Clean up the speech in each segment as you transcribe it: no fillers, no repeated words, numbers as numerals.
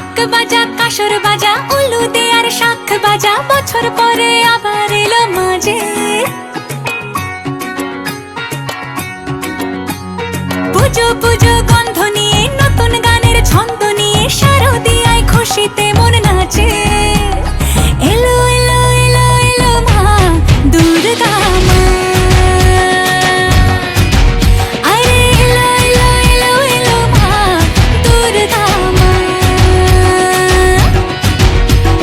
ঢাক বাজা কাসর বাজা উলু দে আর শাখ বাজা, বছর পরে আবার এলো মাঝে। পুজো পুজো গন্ধ নিয়ে নতুন গানের ছন্দ নিয়ে শারদিয়ায় খুশিতে মন নাচে। এলো এলো এলো এলো মা দুর্গা মা, আরে এলো এলো এলো এলো মা দুর্গা মা।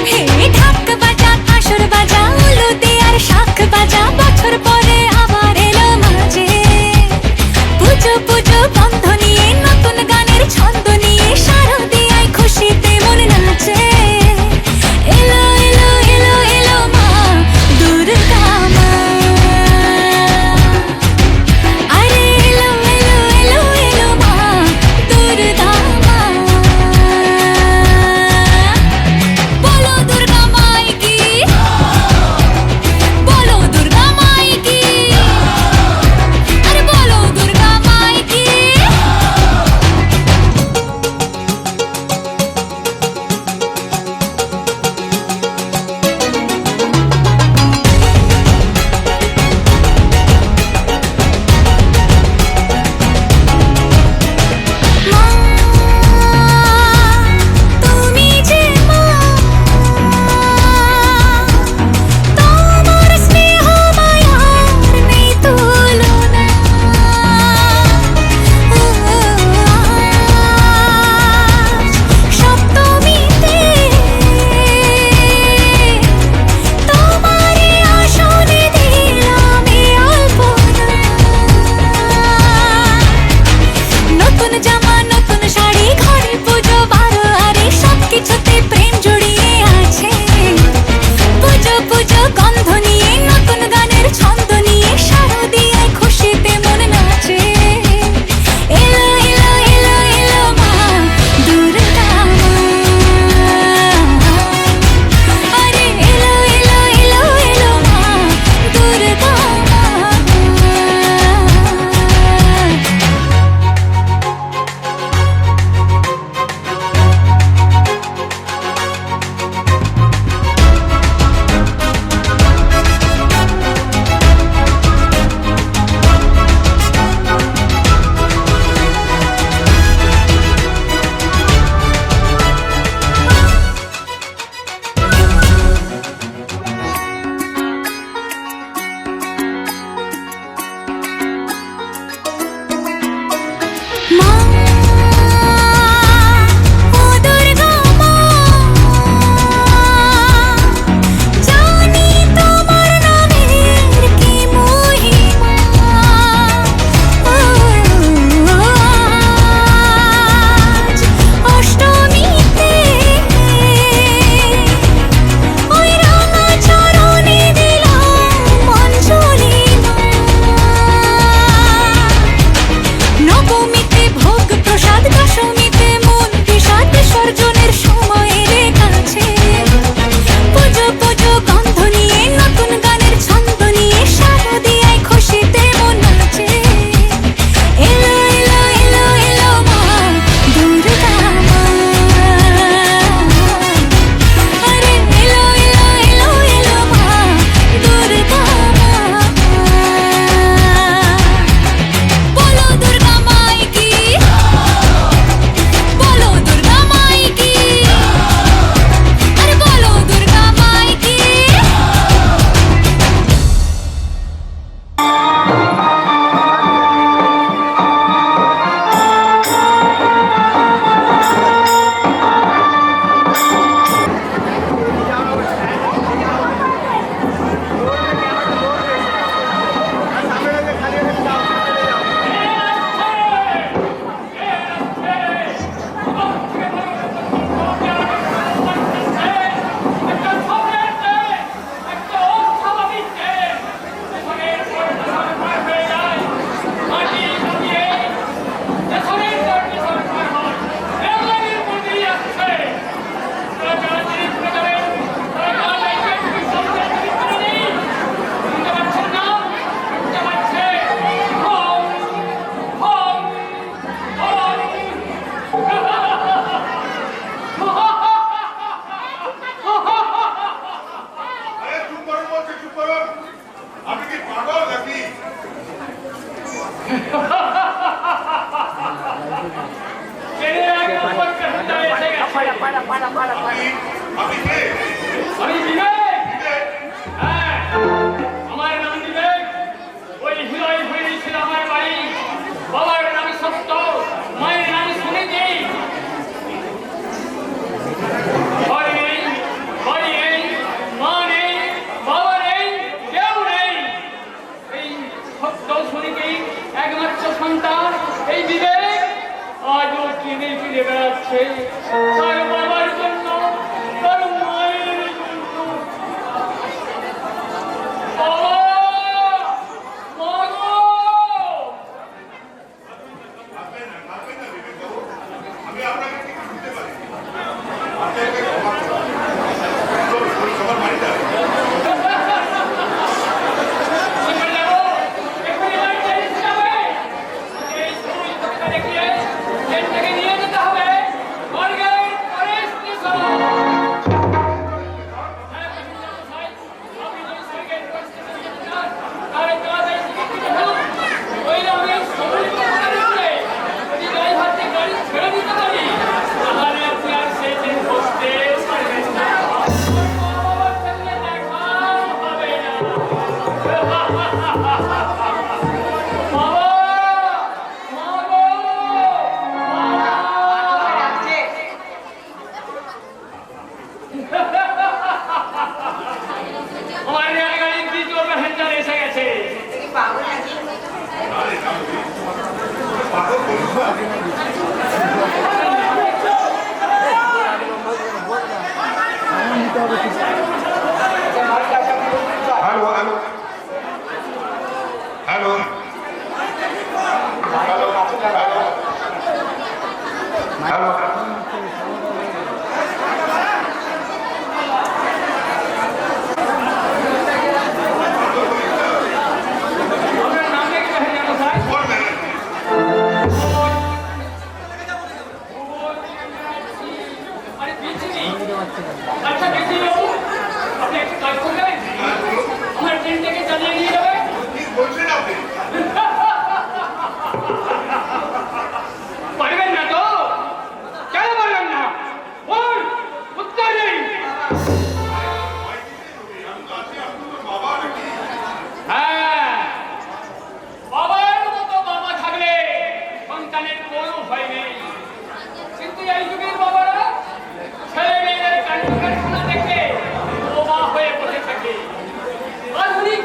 হে ঢাক বাজা কাসর বাজা উলু দে আর শাখ বাজা, বছর পরে আবার এলো মাঝে। পুজো পুজো বন্ধ নিয়ে নতুন গানের ছন্দ নিয়ে শারদিয়ায় খুশিতে আপনি কে? আমি বিবেক। হ্যাঁ, আমার নাম বিবেক। ওই হৃদয় হয়ে ছিল আমার বাড়ি। বাবার নাম সত্য, মায়ের নাম সুনীতি। ঘর নেই, বাড়ি নেই, মা নেই, বাবা নেই, কেউ নেই। এই সত্য সুনীতি একমাত্র সন্তান এই বিবেক আজও কিনে কিনে বেড়াচ্ছে তার বাবার জন্য, তার মায়ের জন্য। বাবা, মা গো! থাকবেন না বিবেকবাবু, আমি আপনাকে ঠিক বুঝতে পারি। আপনাকে ক্ষমা করুন। চলুন, ওই সবার বাড়িতে আসুন। কোথায় যাবো? এক্ষুনি বাড়িতে যেতে হবে। এই সময় কথা দেখিয়ে ট্রেনটাকে নিয়ে যেতে হবে বর্গের পরের স্টেশন। আমার গাড়ি দ্বিতীয় প্যাসেঞ্জার এসে গেছে। পাগল বলুন না। হ্যালো হ্যালো হ্যালো হ্যালো আপনার নাম লিখে দেখেন জানো স্যার? আরে বিচিনি। আচ্ছা বিচিনি বাবু, আপনি একটা কাজ করবেন? আমার ট্রেনটাকে চালিয়ে নিয়ে যাবেন। কি বলছেন আপনি? পারবেন না তো? কেন পারবেন না? বল, উত্তর দিন। বাবা নাকি? হ্যাঁ, বাবার মতো বাবা থাকলে সন্তানের কোনো ভয় নেই। কিন্তু এই যুগের বাবারা ছেলে মেয়েদের কাণ্ড কারখানা দেখে বোবা হয়ে বসে থাকে। আধুনিক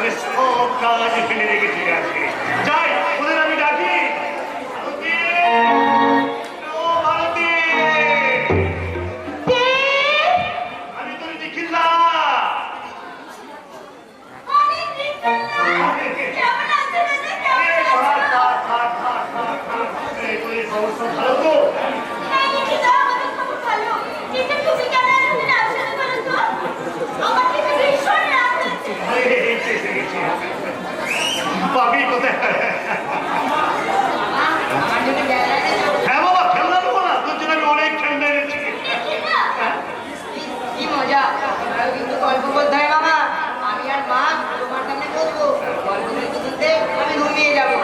তাহলে সব কাজ ফেলে রেখেছে আছে। যাই ওদের আমি ডাকি। ভারতী! ও ভারতী! আমি তোর নিখিলদা। ভালো তো? পাবি কোথায়? হ্যাঁ বাবা, খেলনা দেবো না? তোর জন্য আমি অনেক খেলনা এনেছি। কি মজা! আমরাও কিন্তু গল্প বলতে হয় মামা। আমি আর মা তোমার সামনে বলবো, গল্প বলতে বলতে আমি ঘুমিয়ে যাবো।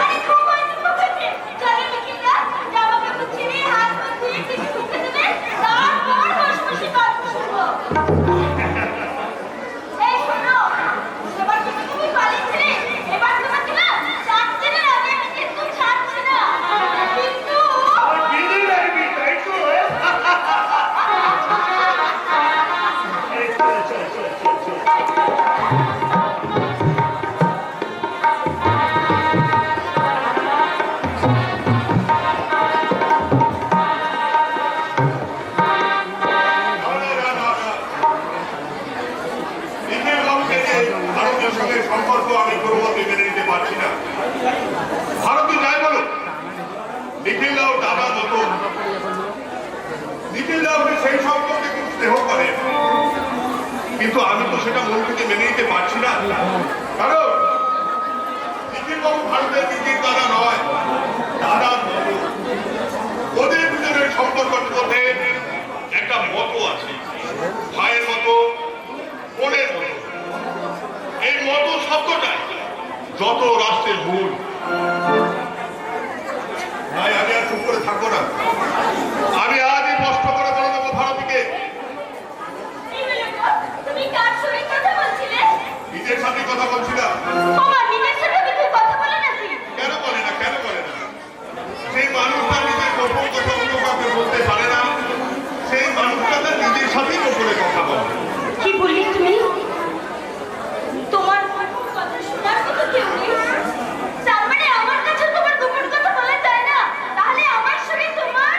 আমার বিয়ে লাগবি, তাই তো? এই চল, চল, চল, চল, চল। নিখিল বাবুকে যে ভারতের সঙ্গে সম্পর্ক আমি কোনোমতে মেনে নিতে পারছি না। ভারতী যাই বলো, নিখিল রাও দাদার মতো। নিখিল রাওকে সেই সম্পর্কে খুব স্নেহ করে, কিন্তু আমি তো সেটা মন থেকে মেনে নিতে পারছি না। কারণ নিখিল বাবু ভারতের নিজের দাদা নয়, দাদার মতো। ওদের দুজনের সম্পর্কের মধ্যে একটা মতো আছে, ভাইয়ের মতো, বোনের মতো। এই মতো শব্দটাই যত রাষ্ট্রের মূল। তাই আমি আর চুপ করে থাকবো না। আমি আজই কষ্ট করে বলে দেবো ভারতীকে। নিজের সাথে কথা বলছিলাম। কেন বলে না, কেন বলে না? সেই মানুষটা নিজের গোপন কথা অন্য কাউকে বলতে পারে না, সেই মানুষটা তার নিজের সাথেই গোপনে কথা বলে। কি বললি তুমি? তোমার কথা শোনার মতো কেউ নেই? তার মানে আমার কাছে তোমার গোপন কথা বলা যায় না? তাহলে আমার সঙ্গে তোমার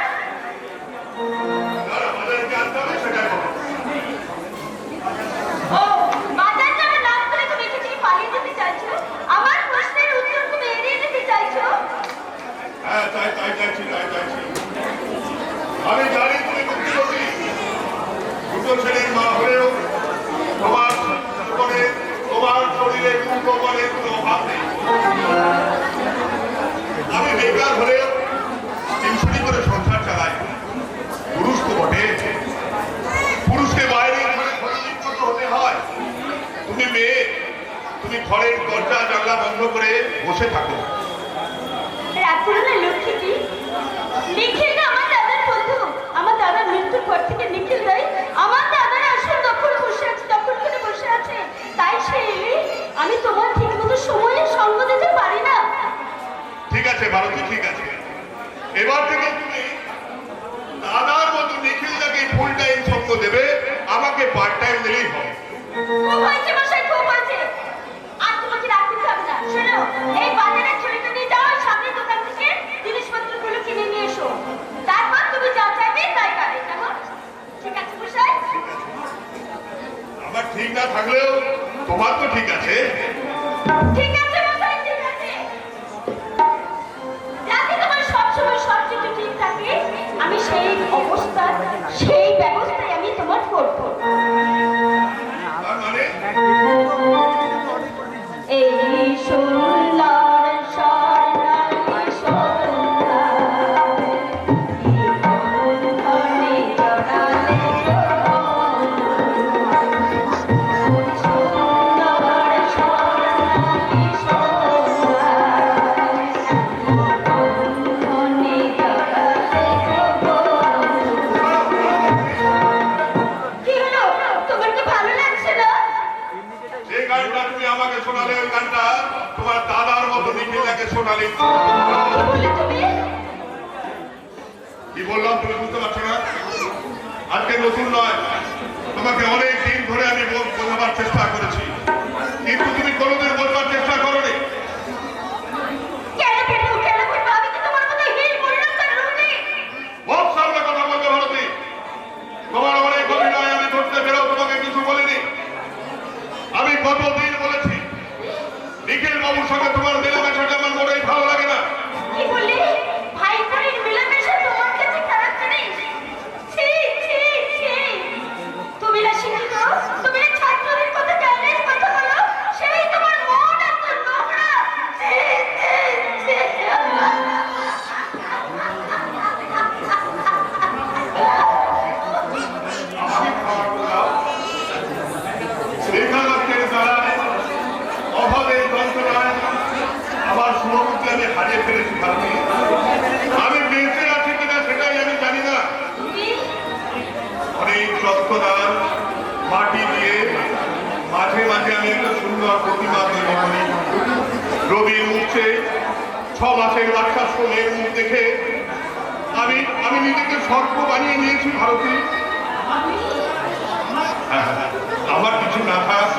আর আমাদের জানতে হবে সেটাই বলো। ও বাজার যাবে নাম করে তুমি এখান থেকে পালিয়ে যেতে চাইছো? আমার প্রশ্নের উত্তর তুমি এড়িয়ে যেতে চাইছো? হ্যাঁ, তাই তাই চাইছি, তাই চাইছি। আমি জানি তুমি মুখ্যমন্ত্রী, দুটো ছেলের মা হলেও তোমার জীবনে, তোমার শরীরে দুঃখ বলে কোনো অভাব নেই। আমি বেকার হলেও টিউশনি করে সংসার চালাই। পুরুষ তো বটে, পুরুষকে বাইরে ঘরে ক্ষতিযুক্ত হতে হয়। তুমি মেয়ে, তুমি ঘরের দরজা জানলা বন্ধ করে বসে থাকো। রাগ করো না লক্ষ্মীটি। নিখিল না আমার দাদার বন্ধু। আমার দাদার মৃত্যুর পর থেকে নিখিল রাই আমার দাদার আসল দখল বসে আছে, দখল করে বসে আছে। তাই সে এলে আমি তোমার ঠিক মতো সময়ে সঙ্গ দিতে পারি না। ঠিক আছে ভারতী, ঠিক আছে। এবার থেকে তুমি দাদার মতো নিখিলদাকে ফুল টাইম সঙ্গ দেবে, আমাকে পার্ট টাইম দিলেই হবে। খুব হয়েছে মশাই, খুব হয়েছে। আর তোমাকে রাখতে হবে না। শোনো, এই বাজারের ছড়িটা নিয়ে যাও, সামনের দোকান থেকে জিনিসপত্রগুলো কিনে নিয়ে এসো। তারপর তুমি যা চাইবে তাই পাবে, কেমন? ঠিক আছে মশাই? আমার ঠিক না থাকলেও তোমার তো ঠিক আছে। ঠিক আছে মশাই, ঠিক আছে। যাতে তোমার সবসময় সব কিছু ঠিক থাকে, আমি সেই অবস্থা, সেই ব্যবস্থায় আমি তোমার করবো। তার মানে এই সুন্দর স্বর্ণালী সন্ধ্যা, এই ধনে জড়ালে সুন্দর স্বর্ণালী সন্ধ্যা, ধনে জড়ালে কি হলো? তোমার কি ভালো লাগছে না? যে গানটা তুমি আমাকে শোনালে, ওই গানটা তোমার দাদার মতো নিখিলদাকে শোনালে। কি বললে তুমি? কি বললাম তুমি বুঝতে পারছো না? আজকে নতুন নয়, তোমাকে অনেক দিন ধরে আমি বোঝাবার চেষ্টা করেছি, কিন্তু তুমি কোনোদিন বলতে তোমাকে আমি হারিয়ে ফেলেছি ভারতী। আমি বেঁচে আছি কিনা সেটাই আমি জানি না। অনেক যত্নদার মাটি দিয়ে মাঝে মাঝে আমি একটা সুন্দর প্রতিমা তৈরি করি। রবির মুখে 6 মাসের বাচ্চা সোমের মুখ দেখে আমি নিজেকে সর্প বানিয়ে নিয়েছি ভারতী। আমার কিছু না থাক,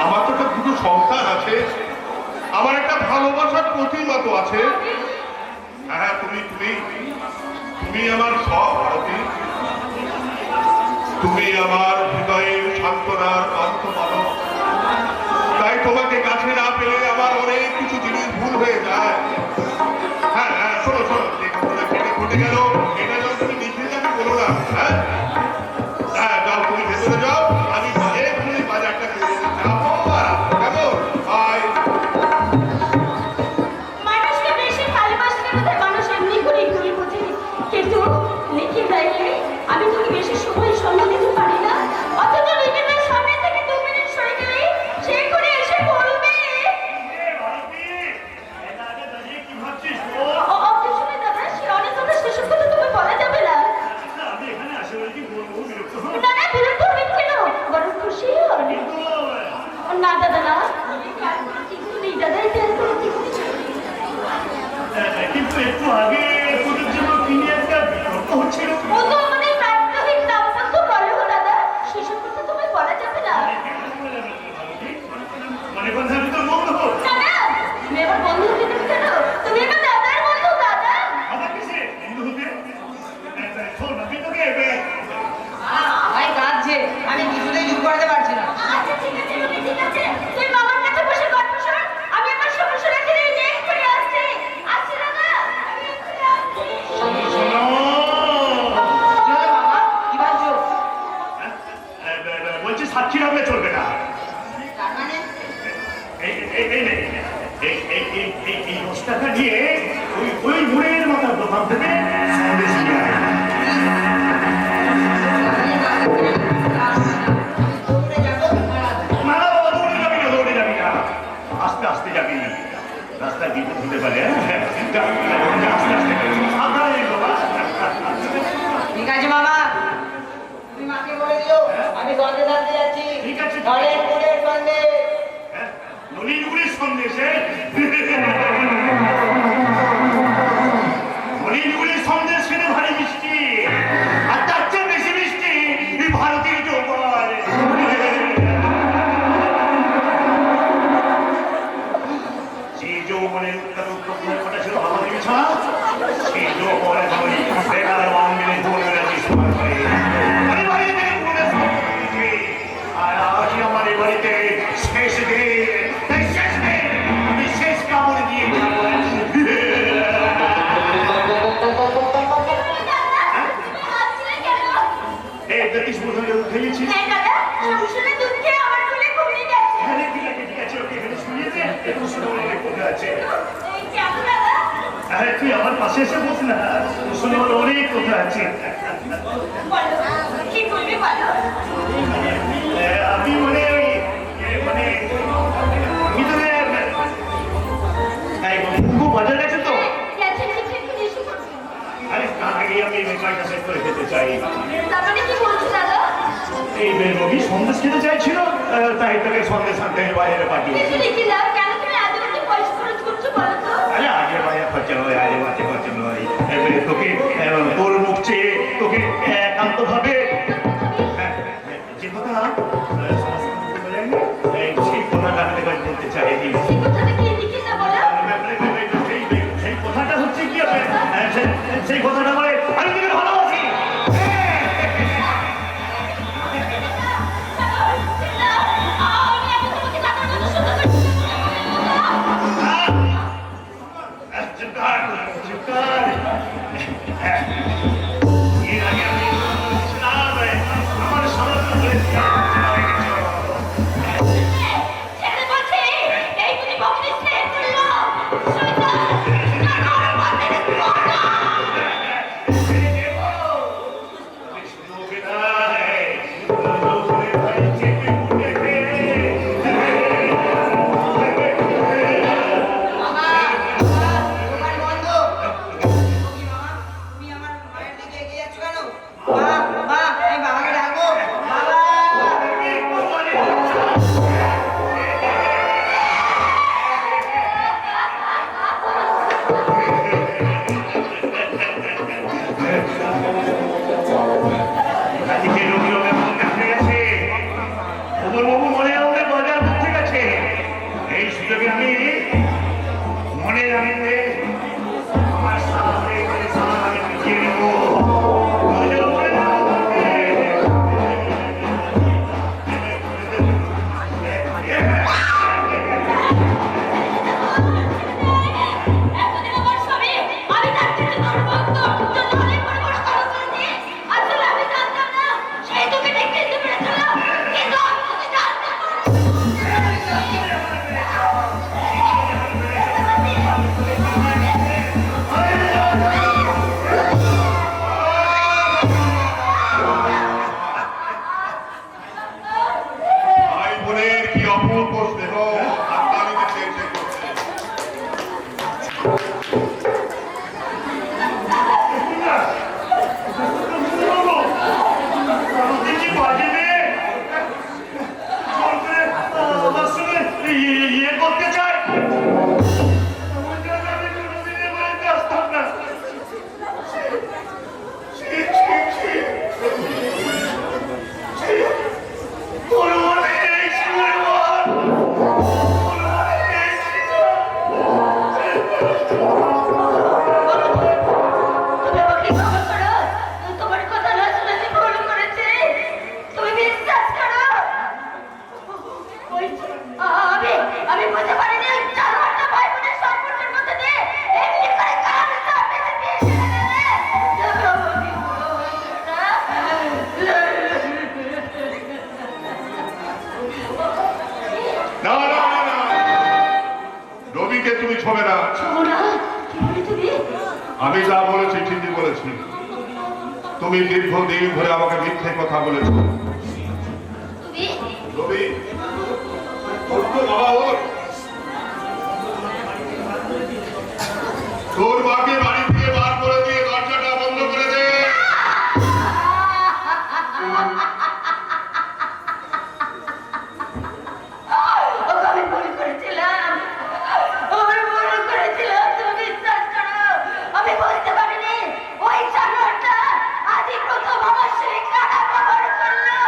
আমার তো একটা দুটো সন্তান আছে, আমার একটা ভালোবাসার প্রতিমা তো আছে। হ্যাঁ, তুমি আমার সব ভারতী। তুমি আমার হৃদয়ের সান্ত্বনার অন্তমানব। তাই তোমাকে কাছে না পেলে আমার অনেক কিছু জিনিস ভুল হয়ে যায়। হ্যাঁ হ্যাঁ, শোনো যে ঘটনা ঘটে গেল এটা যখন তুমি লিখে যাবে বলো না। হ্যাঁ হ্যাঁ, যাও তুমি ভেতরে যাও, আমি এক্ষুনি বাজারটা করে যাবো। কেমন ভাই? মানুষকে বেশি ভালোবাসলে বোধহয় মানুষ এমনি করে ঘুরে বোঝে, কিন্তু লিখে রাখলে আমি তোকে বেশি সময় সঙ্গে দিতে পারি না। অথচ লিখিতের সামনে থেকে 2 মিনিট সরে গেলে সে করে এসে বলবে অবশ্যই দাদা, সে অনেক কথা সেসব কথা তুমি বলা যাবে না। আমি এখানে আসে বলে কি বলবো, বিরক্ত হন? না না, বিরক্ত হবেন কেন, বরং খুশি হন। না দাদা না, কিন্তু নেই দাদা, এটা কিন্তু একটু আগে তোদের জন্য তিনি একটা বিতর্ক হচ্ছিল। ও তো আমাদের প্রাত্যহিক দাম্পত্য কলহ দাদা, সেসব কথা তুমি বলা যাবে না। মানে কথা আমি তোর বন্ধু। না না, তুমি আমার বন্ধু হতে দেবে কেন? তুমি আমার দাদার বন্ধু দাদা। আমার কিসে বন্ধু হতে? শোন, আমি তোকে ভাই কাঁদছে, আমি কিছুতেই চুপ করাতে পারছি না। আচ্ছা ঠিক আছে রবি, ঠিক আছে, তুই মামার কাছে বসে গল্প শোন, আমি আমার সমস্যা রেখে দিয়ে এক্ষুনি আসছি। আসছি দাদা, আমি এক্ষুনি আসছি। শোনো। কি হলো মামা, কি ভাবছো? বলছি সাক্ষী রাখলে চলবে না। তার মানে এই 10 টাকা দিয়ে ওই মুড়ের মাথার দোকান থেকে সন্দেশ নিয়ে আয়। দৌড়ে যাবো। না না বাবা, দৌড়ে যাবি না, আস্তে আস্তে যাবি, রাস্তায় বিপদ হতে পারে। আস্তে আস্তে সাবধানে বাবা। ঠিক আছে মামা, তুমি মাকে বলে দিও আমি সন্দেশ আনতে যাচ্ছি। ঠিক আছে। নলেন গুড়ের সন্দেশ। নলিনগুড়ির সন্দেশে নলিনগুড়ির সন্দেশ খেতে ভারী মিষ্টি, আর তার চেয়ে বেশি মিষ্টি এই ভারতীয় জোগাড়। সেই যৌবনের উত্তারণ প্রকল্পটা ছিল আমাদের বিছানা, সেই যৌবনের ধনী বেকার বাঙালি বোনেরা বিস্তার করে আমি বাড়ি থেকে পুরো দিয়েছি। আর আজই আমার এই বাড়িতে শেষ দিন, তাই শেষ দিন আমি শেষ কামড় দিয়ে যাবো। আসছিলে কেন? এই দেখিস বোধহয় খেয়েছিস। হ্যাঁ দাদা, সংসারে দুধ খেয়ে আমার কোলে ঘুমিয়ে গেছে। হ্যাঁ ঠিক আছে, ওকে এখানে শুনিয়ে দে, একটু শুনে অনেক কথা আছে। এই কেমন দাদা? আরে তুই আমার পাশে এসে বস না, শুনে অনেক কথা আছে। বলো, কি বলবি বলো। আমি মানে ভিতরে বাজার গেছে তো। গেছে লিখে একটু এসে করছি। আরে তার আগে আমি এই কাজটা শেষ করে খেতে চাই। তার মানে কি বলছো দাদা? এই রবি সন্দেশ খেতে চাইছিল, তাই তোকে সন্দেশ আনতে বাইরে পাঠিয়েছি। কিছু লিখে দাও, কেন তুমি এত বেশি পয়সা খরচ করছো বলো তো? আরে আগে বাইরে খরচা নয়, আগে বাচ্চা খরচা নয়। তোকে তোর মুখ চেয়ে তোকে একান্ত ভাবে যে কথা সেই কথাটা আমি তোকে বলতে চাই। সেই কথাটা কি লিখে দাও বলো? সেই কথাটা হচ্ছে কি হবে, সেই কথাটা বলে আমি তোকে ভালোবাসি। আমি এত তোমাকে টাকার জন্য শুধু এতদিন আমার স্বামী, আমি তার থেকে তোর ভক্ত, তোর অনেক বড় বড় কথা শুনেছি। আসলে আমি জানতাম না, সে তোকে দেখতে এসে পেরেছিল, কিন্তু আমি তোকে জানতাম না। ভাই বোনের কি অপূর্ব স্নেহ হাততালিতে চেয়েছে করছে। দেখি বাজে মেয়ে আমার সঙ্গে ইয়ে করতে চায় আমি কোনোদিনই বাড়িতে আসতাম না। ছি, ছি, ছি। তোর মনে এই ছিল আমার। তোর মনে এই ছিল। তুমি আমাকে ক্ষমা করো, তোমার কথা না শুনে আমি ভুল করেছি, তুমি বিশ্বাস করো। আমি বুঝতে পারিনি ওই চারমাটা ভাই বোনের সম্পর্কের মধ্যে দিয়ে এমনি করে কার সামনে থেকে এসে গেলে। না না না না রবিকে তুমি ছবে না। সোনা, কি বলে তুমি? আমি যা বলেছি ঠিকই বলেছি। তুমি দীর্ঘদিন ধরে আমাকে মিথ্যে কথা বলেছ। তুমি রবি ওর তো বাবা ওর তোর মাকে বাড়ি থেকে বার করে দিয়ে দরজাটা বন্ধ করে দে। আমি ভুল করেছিলাম, আমি ভুল করেছিলাম, তুমি বিশ্বাস করো। আমি বুঝতে পারিনি ওই জানোয়ারটা আজই প্রথম আমার সেই কাটা ব্যবহার করলো।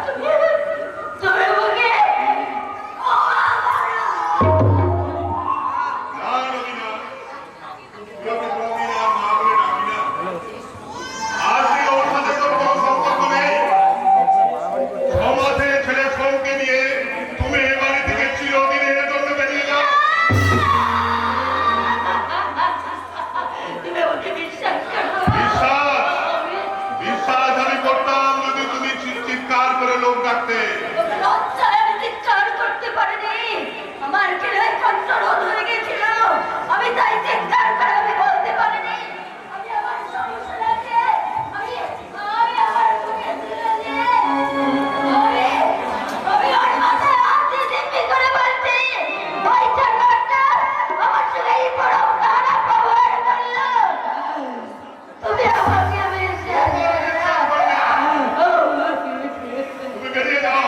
তুমি আমাকে না রবি না, তুই ওকে কোনোদিন আর মা বলে ডাকবি না। আজ থেকে ওর সাথে তোর কোনো সম্পর্ক নেই। সমাজে ছেলে সৌকে নিয়ে তুমি এ বাড়ি থেকে চিরদিনের জন্য বেরিয়ে যাও। তুমি আমাকে বিশ্বাস করো। বিশ্বাস বিশ্বাস আমি করতাম যদি তুমি চিৎকার করে লোক ডাকতে। লজ্জায় আমি চিৎকার করতে পারিনি, আমার গলায় কণ্ঠরোধ হয়ে গেছিল, আমি তাই চিৎকার করে আমি বলতে পারিনি। আমি আমার সমস্যাকে আমি আমার বুকে তুলে দিয়ে আমি ওর মাথায় হাত দিয়ে দিব্যি করে বলছি, ওই জানোয়ারটা আমার সঙ্গে এই বড় খারাপ ব্যবহার করলো। তুমি আমাকে বিশ্বাস করো না। তুমি বেরিয়ে যাও।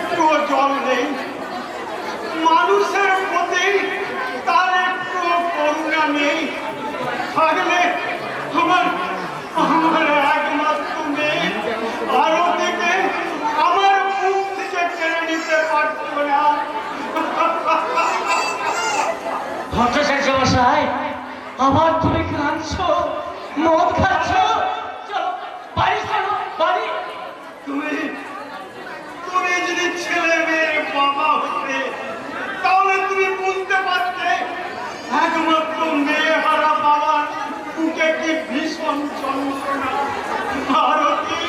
একটুও জল নেই, মানুষের প্রতি তার একটু করুণা নেই। থাকলে আমার আমার একমাত্র মেয়ে আরতিকে আমার মুখ থেকে কেড়ে নিতে পারতো না। ভট্টাচার্য মশাই, আবার তুমি কাঁদছো, মদ খাচ্ছ? চলো বাড়ি, চলো বাড়ি। তুমি তুমি যদি ছেলে মেয়ের বাবা হতে তাহলে তুমি বুঝতে পারতে একমাত্র মেয়ে হারা বাবার বুকে কি ভীষণ যন্ত্রণা। আরতি,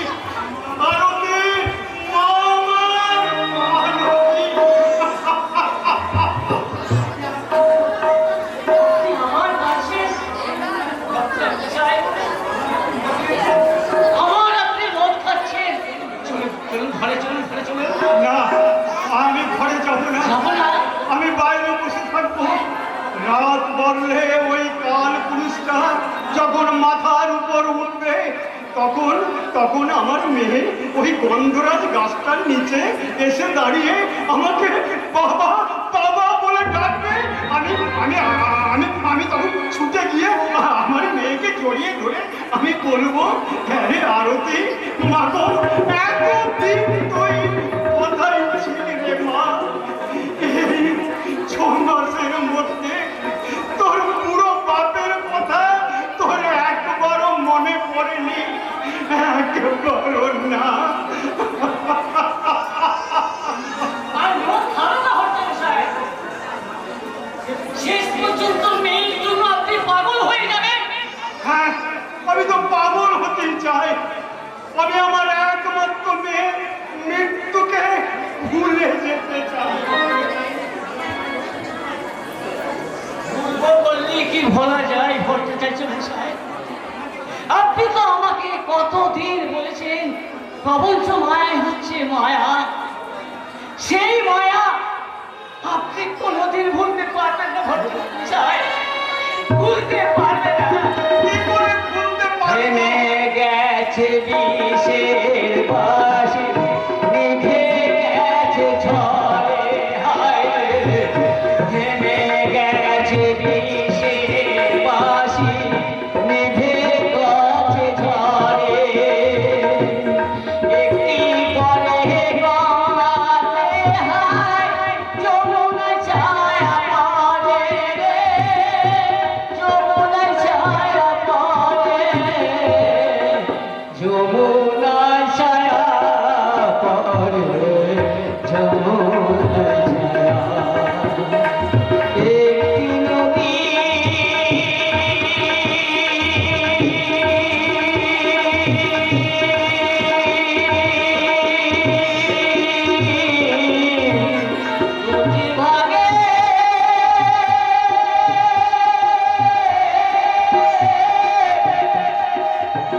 আরতি, মা আমার, আরতি। আমার কাছে আমার আপনি মদ খাচ্ছেন। চলুন চলুন ঘরে, চলুন ঘরে চলুন। না, আমি ঘরে যাবো না, যাবো না? আমি বাইরে বসে থাকবো। রাত বললে ওই কাল পুরুষটা যখন মাথার উপর উঠবে তখন তখন আমার মেয়ে ওই গন্ধরাজ গাছটার নিচে এসে দাঁড়িয়ে আমাকে বাবা বাবা বলে ডাকবে। আমি আমি আমি আমি তখন ছুটে গিয়ে আমার মেয়েকে জড়িয়ে ধরে আমি বলবো, হ্যাঁ রে আরতি, মাগো এতদিন তুই কোথায় ছিলি রে মা? এই 6 মাসের মধ্যে তোর পুরো বাপের কথা তোর একবারও মনে পড়েনি? একবারও না। আর মদ খাবে না ভট্টাচার্য। শেষ পর্যন্ত মেয়ের জন্য আপনি পাগল হয়ে যাবেন। হ্যাঁ, আমি তো পাগল হতেই চাই। আমি আমার একমাত্র মেয়ে মৃত্যুকে ভুলে যেতে চাই। বললে কি ভোলা যায় ভট্টাচার্য মশাই? আপনি তো আমাকে কতদিন বলেছেন প্রবঞ্চ মায়াই হচ্ছে মায়া। সেই মায়া আপনি কোনোদিন ভুলতে পারবেন না ভট্টাচার্য মশাই, ভুলতে পারবেন না। কি করে ভুলতে পারবো? থেমে গেছে বিষের বাঁশি, নিভে গেছে ঝড়ে, হায় রে। থেমে গেছে বিষের বাঁশি, নিভে গেছে ঝড়ে। একটি পরে গঙ্গাতে হায় যমুনা ছায়া পড়ে রে, যমুনা ছায়া পড়ে, যমুনা ছায়া পড়ে, যমুনা ছায়া। একটি নদী দুটি ভাগে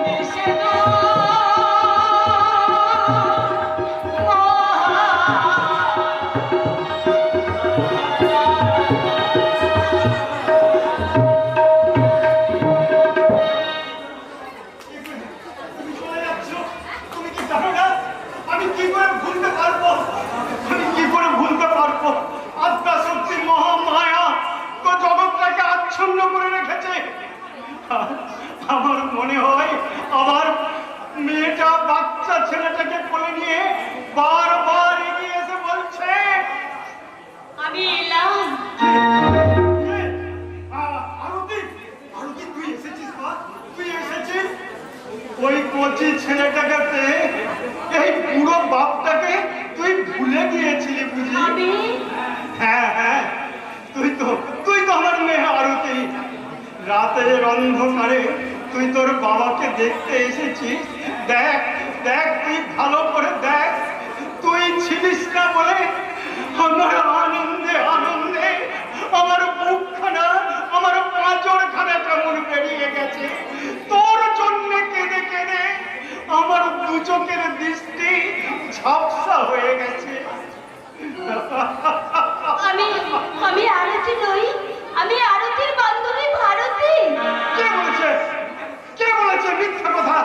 মিশে তুমি চলে যাচ্ছ, তুমি কি জানো না আমি কি করে ভুলতে পারবো? আমি কি করে ভুলতে পারবো? আত্মা শক্তি মহামায়া তো জগৎটাকে আচ্ছন্ন করে রেখেছে। আমার মনে হয় আমার মেয়েটা বাচ্চা ছেলেটাকে কোলে নিয়ে বারবার এগিয়ে এসে বলছে, আমি এলাম। আরতি, আরতি তুই এসেছিস মা, তুই এসেছিস? ওই কচি ছেলেটাকে পেয়ে এই পুরো বাপটাকে তুই ভুলে গিয়েছিলি বুঝি? আমি হ্যাঁ হ্যাঁ, তুই তো আমার মেয়ে আরতি। রাতের অন্ধকারে তুই তোর বাবাকে দেখতে এসেছিস। দেখ দেখ, তুই ভালো করে দেখ, তুই ছিলিস না বলে আমার আনন্দে আনন্দে আমার বুকখানা, আমার পাঁচরখানা কেমন বেরিয়ে গেছে। তোর জন্য কেঁদে কেঁদে আমার দু চোখের দৃষ্টি ঝাপসা হয়ে গেছে। আমি আমি আরতি নই, আমি আরতির বান্ধবী ভারতী। কে বলেছে? কে বলেছে মিথ্যে কথা?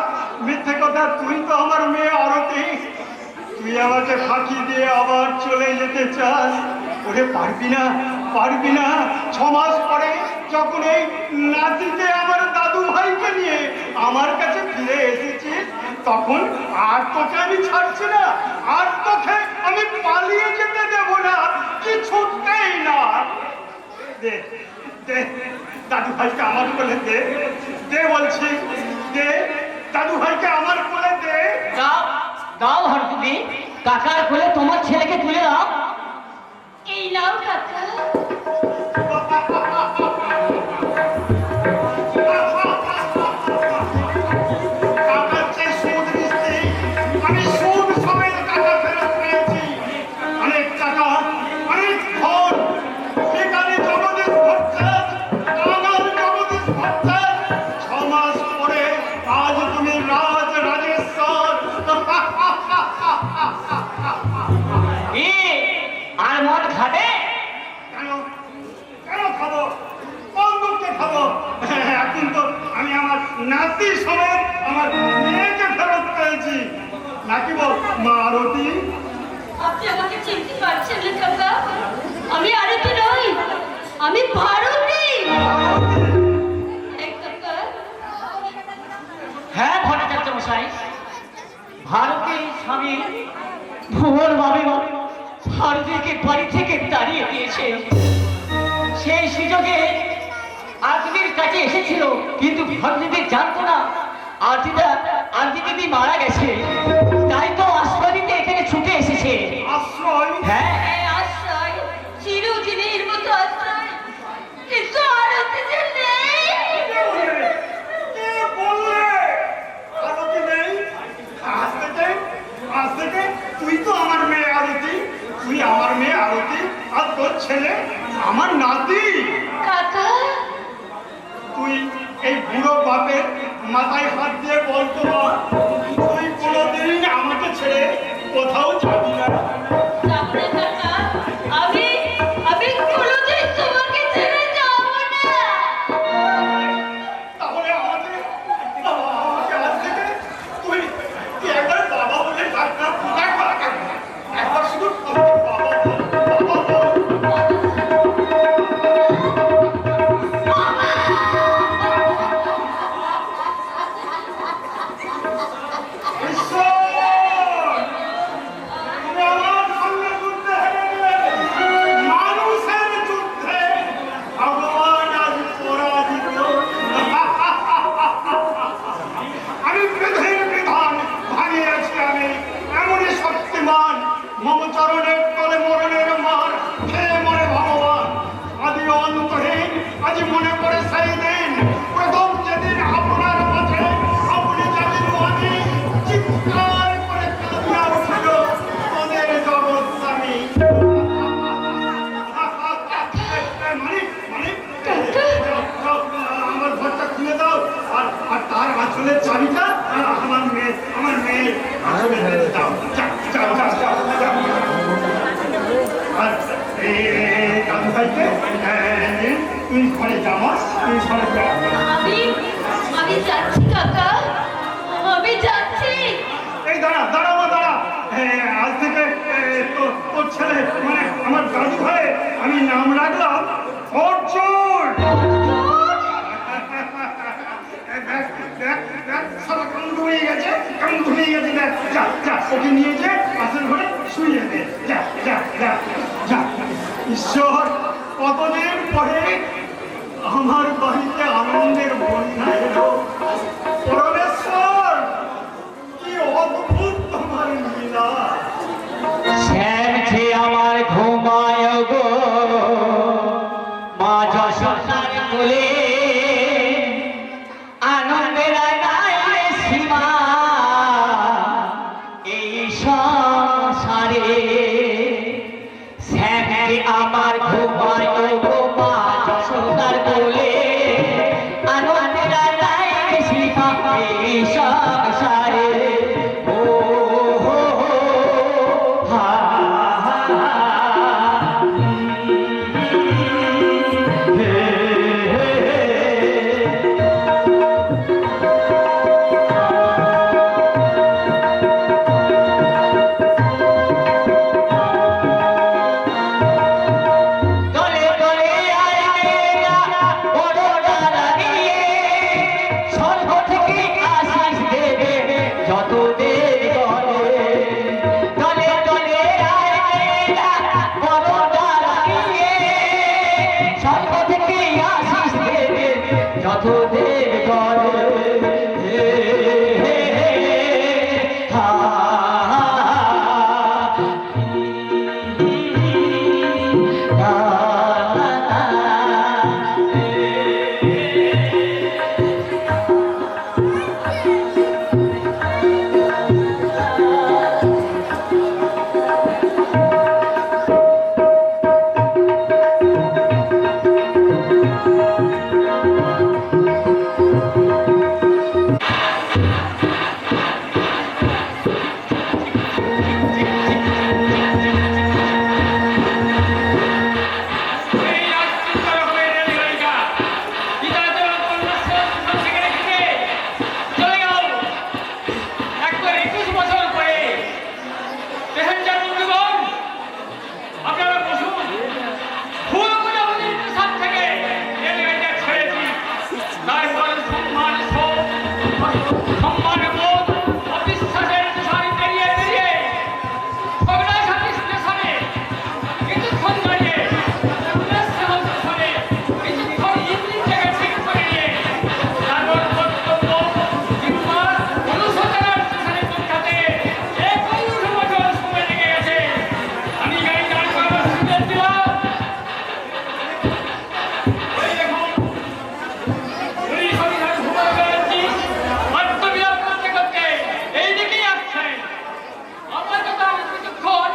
মিথ্যে কথা? তুই তো আমার মেয়ে আরতি। তুই আমাকে ফাঁকি দিয়ে আবার চলে যেতে চাস? ওরে পারবি না, পারবি না। 6 মাস পরে যখন এই নাতিকে আমার দাদু ভাইকে নিয়ে আমার কাছে ফিরে এসেছিস, তখন আর তোকে আমি ছাড়ছি না, আর তোকে আমি পালিয়ে যেতে দেব না, কিছুতেই না। দে দে দাদু ভাইকে আমার কোলে দে, দে বলছি, দে দাদু ভাইকে আমার কোলে দে। দাও দাও হরকুদি, কাকার কোলে তোমার ছেলেকে তুলে দাও। এই নাও কাকা। টাকার চেয়ে সুদ নিচ্ছি, আমি সুদ সমেত টাকা ফেরত পেয়েছি। অনেক টাকা, অনেক ধন, সেখানে জগদীশ ভট্টাচার্য, আমার জগদীশ ভট্টাচার্য। 6 মাস পরে আজ তুমি রাজেশ্বর। আর মদ খাবে? কেন কেন খাবো? কোন দুঃখে খাবো? এখন তো আমি আমার নাতি সমেত আমার মেয়েকে ফেরত পেয়েছি। নাকি বল মা আরতি? আপনি আমাকে চিনতে পারছেন না কাকা? আমি আরতি নই, আমি ভারতী। এই কাকা, হ্যাঁ ভট্টাচার্য মশাই, ভারতের স্বামী ভুবন ভাবে ভারতীকে বাড়ি থেকে তাড়িয়ে দিয়েছে। সেই সুযোগে আরতিদের কাছে এসেছিল, কিন্তু ভারতীদের জানতো না আরতি দিদি মারা গেছে। তাই তো আশ্রয় দিতে এখানে ছুটে এসেছে। আশ্রয়? হ্যাঁ, এই আশ্রয় চিরদিনের মতো আশ্রয়, কিন্তু আরতি যে নেই। কে বললে আরতি নেই? আজ থেকে তুই তো আমার মেয়ে আরতি, তুই আমার মেয়ে আরতি, আর তোর ছেলে আমার নাতি। কাকা, তুই এই বুড়ো বাপের মাথায় হাত দিয়ে বলতো না, তুই কোনোদিন আমাকে ছেড়ে কোথাও যাবি না। যাবো না কাকা, আমি কোনোদিন তোমাকে ছেড়ে যাবো না। তাহলে আমাকে আজ থেকে তুই একবার বাবা বলে ডাক না, একবার শুধু আমাকে বাবা বল, বাবা বল। মমচরণের তলে মরণের মার খেয়ে মরে ভগবান। আদি অন্তহীন আজ মনে পড়ে সেই দিন, প্রথম যেদিন আপনার মাঝে আপনি যাবেন আমি চিৎকার করে কাঁদিয়া উঠিল তোদের জগৎ স্বামী। আমার ঘরটা খুলে দাও, আর তার আসলে চাবিটা আমার মেয়ে আসলে দাও। আর দাদু ভাইকে তুই ঘরে যাওয়াস, তুই ঘরে যা। আমি যাচ্ছি কাকা, আমি যাচ্ছি। এই দাঁড়া দাঁড়া দাঁড়া, আজ থেকে তোর ছেলে মানে আমার দাদু ভাই আমি নাম রাখলাম অর্জুন। সারা কান ধুয়ে গেছে, দেখ যা যা, ওকে নিয়ে যে পাশের ঘরে শুয়ে দে, যা যা যা যা। ঈশ্বর, কতদিন পরে আমার বাড়িতে আনন্দের বন্যা এলো। পরমেশ্বর, কি অদ্ভুত তোমার লীলা। শ্যাম যে আমার ঘুমায় গো মা যশোদার কোলে, আনন্দের নাই সীমা এই সংসারে। শ্যাম যে আমার ঘুমায় গো মা যশোদার কোলে, আনন্দের নাই সীমা এই যত দেব গলে গলে গলে আয় বেলা বড়টা লাগিয়ে স্বর্গ থেকে আশিস দেবে যত দেব গলে এই রাজপুত রকমের রেলগাড়িটা পিতাদের উপন্যাস থেকে রেখে চলে গেল। একবার 21 বছর পরে প্যাসেঞ্জার বন্ধুগণ, আপনারা বসুন। ফুল পূজাপতির প্রসাদ থেকে রেলগাড়িটা ছেড়েছি। তারপর সম্মানবোধ অবিশ্বাসের তুষারে পেরিয়ে পেরিয়ে ভগ্নাশালী স্টেশনে কিছুক্ষণ দাঁড়িয়ে স্টেশনে কিছুক্ষণ ইঞ্জিনটাকে ঠিক করে নিয়ে তারপর কর্তব্য কিংবা অনুশোচনার স্টেশনে পৌঁছাতে 21 বছর সময় লেগে গেছে। আমি গাড়ি দাঁড় করাবার সুযোগ দিলাম। এই দেখুন, পুলিশ অফিসার ভূপেন ব্যানার্জি আত্মবিলাপ করতে করতে এইদিকেই আসছেন। আমার কথা আমি কিছুক্ষণ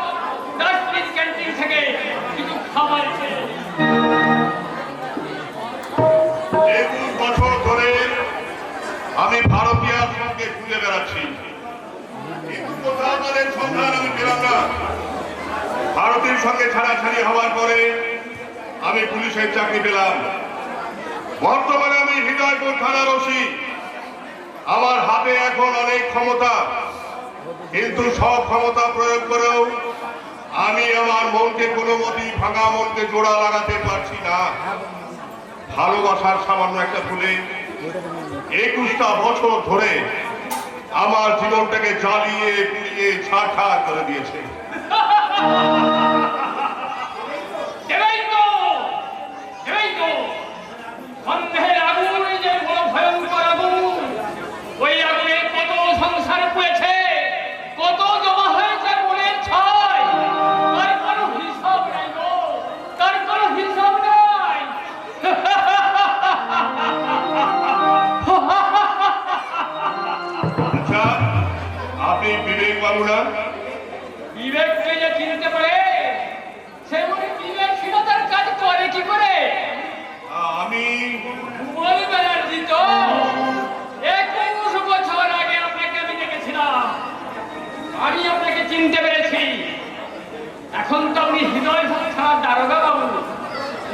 ডাস্টবিন ক্যান্টিন থেকে কিছু খাবার খেয়ে 21 বছর ধরে আমি ভারতীয় সঙ্গে ঘুরে বেড়াচ্ছি, কিন্তু কোথাও তাদের সন্ধান আমি পেলাম না। ভারতের সঙ্গে ছাড়াছাড়ি হওয়ার পরে আমি পুলিশের চাকরি পেলাম। বর্তমানে আমি হৃদয়পুর থানার ওসি। আমার হাতে এখন অনেক ক্ষমতা, কিন্তু সব ক্ষমতা প্রয়োগ করেও আমি আমার মনকে কোনো মতেই ভাঙা মনকে জোড়া লাগাতে পারছি না। ভালোবাসার সামান্য একটা ভুলে 21টা বছর ধরে আমার জীবনটাকে জ্বালিয়ে পুড়িয়ে ছারখার করে দিয়েছে। দেবেই তো সন্দেহের আগুন যে বড় ভয়ঙ্কর আগুন। ওই আগুনে কত সংসার পুড়েছে, কত জমা হয়েছে মনের ছাই। তার কোনো হিসাব নাই গো, তার কোনো হিসাব নাই। আচ্ছা, আপনি বিবেক বাবু না? বিবেককে যে চিনতে পারে সে মনে বিবেকহীনতার কাজ করে কি করে? আমি ভূপেন ব্যানার্জি তো 21 বছর আগে আপনাকে আমি দেখেছিলাম। আমি আপনাকে চিনতে পেরেছি। এখন তো আপনি হৃদয়পুর থানার দারোগা বাবু।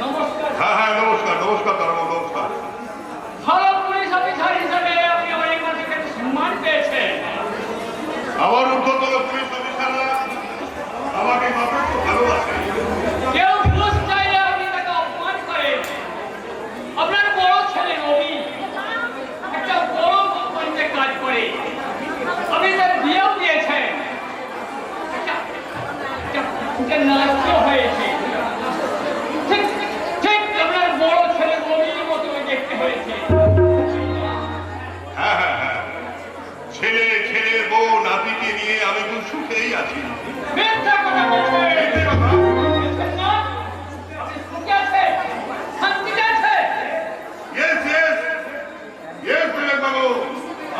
নমস্কার। হ্যাঁ হ্যাঁ, নমস্কার নমস্কার দারোগা, নমস্কার। ভালো পুলিশ অফিসার হিসেবে আপনি অনেক মানুষের সম্মান পেয়েছেন। আমার ঊর্ধ্বতন পুলিশ অফিসাররা আমাকে যথেষ্ট ভালোবাসে। কেউ ঘুষ চাইলে আপনি তাকে অপমান করেন। আপনার বড় ছেলে রবি একটা বড় কোম্পানিতে কাজ করে। আপনি তার বিয়েও দিয়েছেন। একটা নাচও হয়েছে। ঠিক ঠিক আপনার বড় ছেলে রবির মতো দেখতে হয়েছে। হ্যাঁ হ্যাঁ হ্যাঁ, ছেলে ছেলে বউ নাতিকে নিয়ে আমি খুব সুখেই আছি। মিথ্যা কথা বলছেন। মিথ্যে কথা? বলছেন না? আপনি সুখে আছেন, শান্তিতে আছেন। ইয়েস ইয়েস ইয়েস বিবেক বাবু,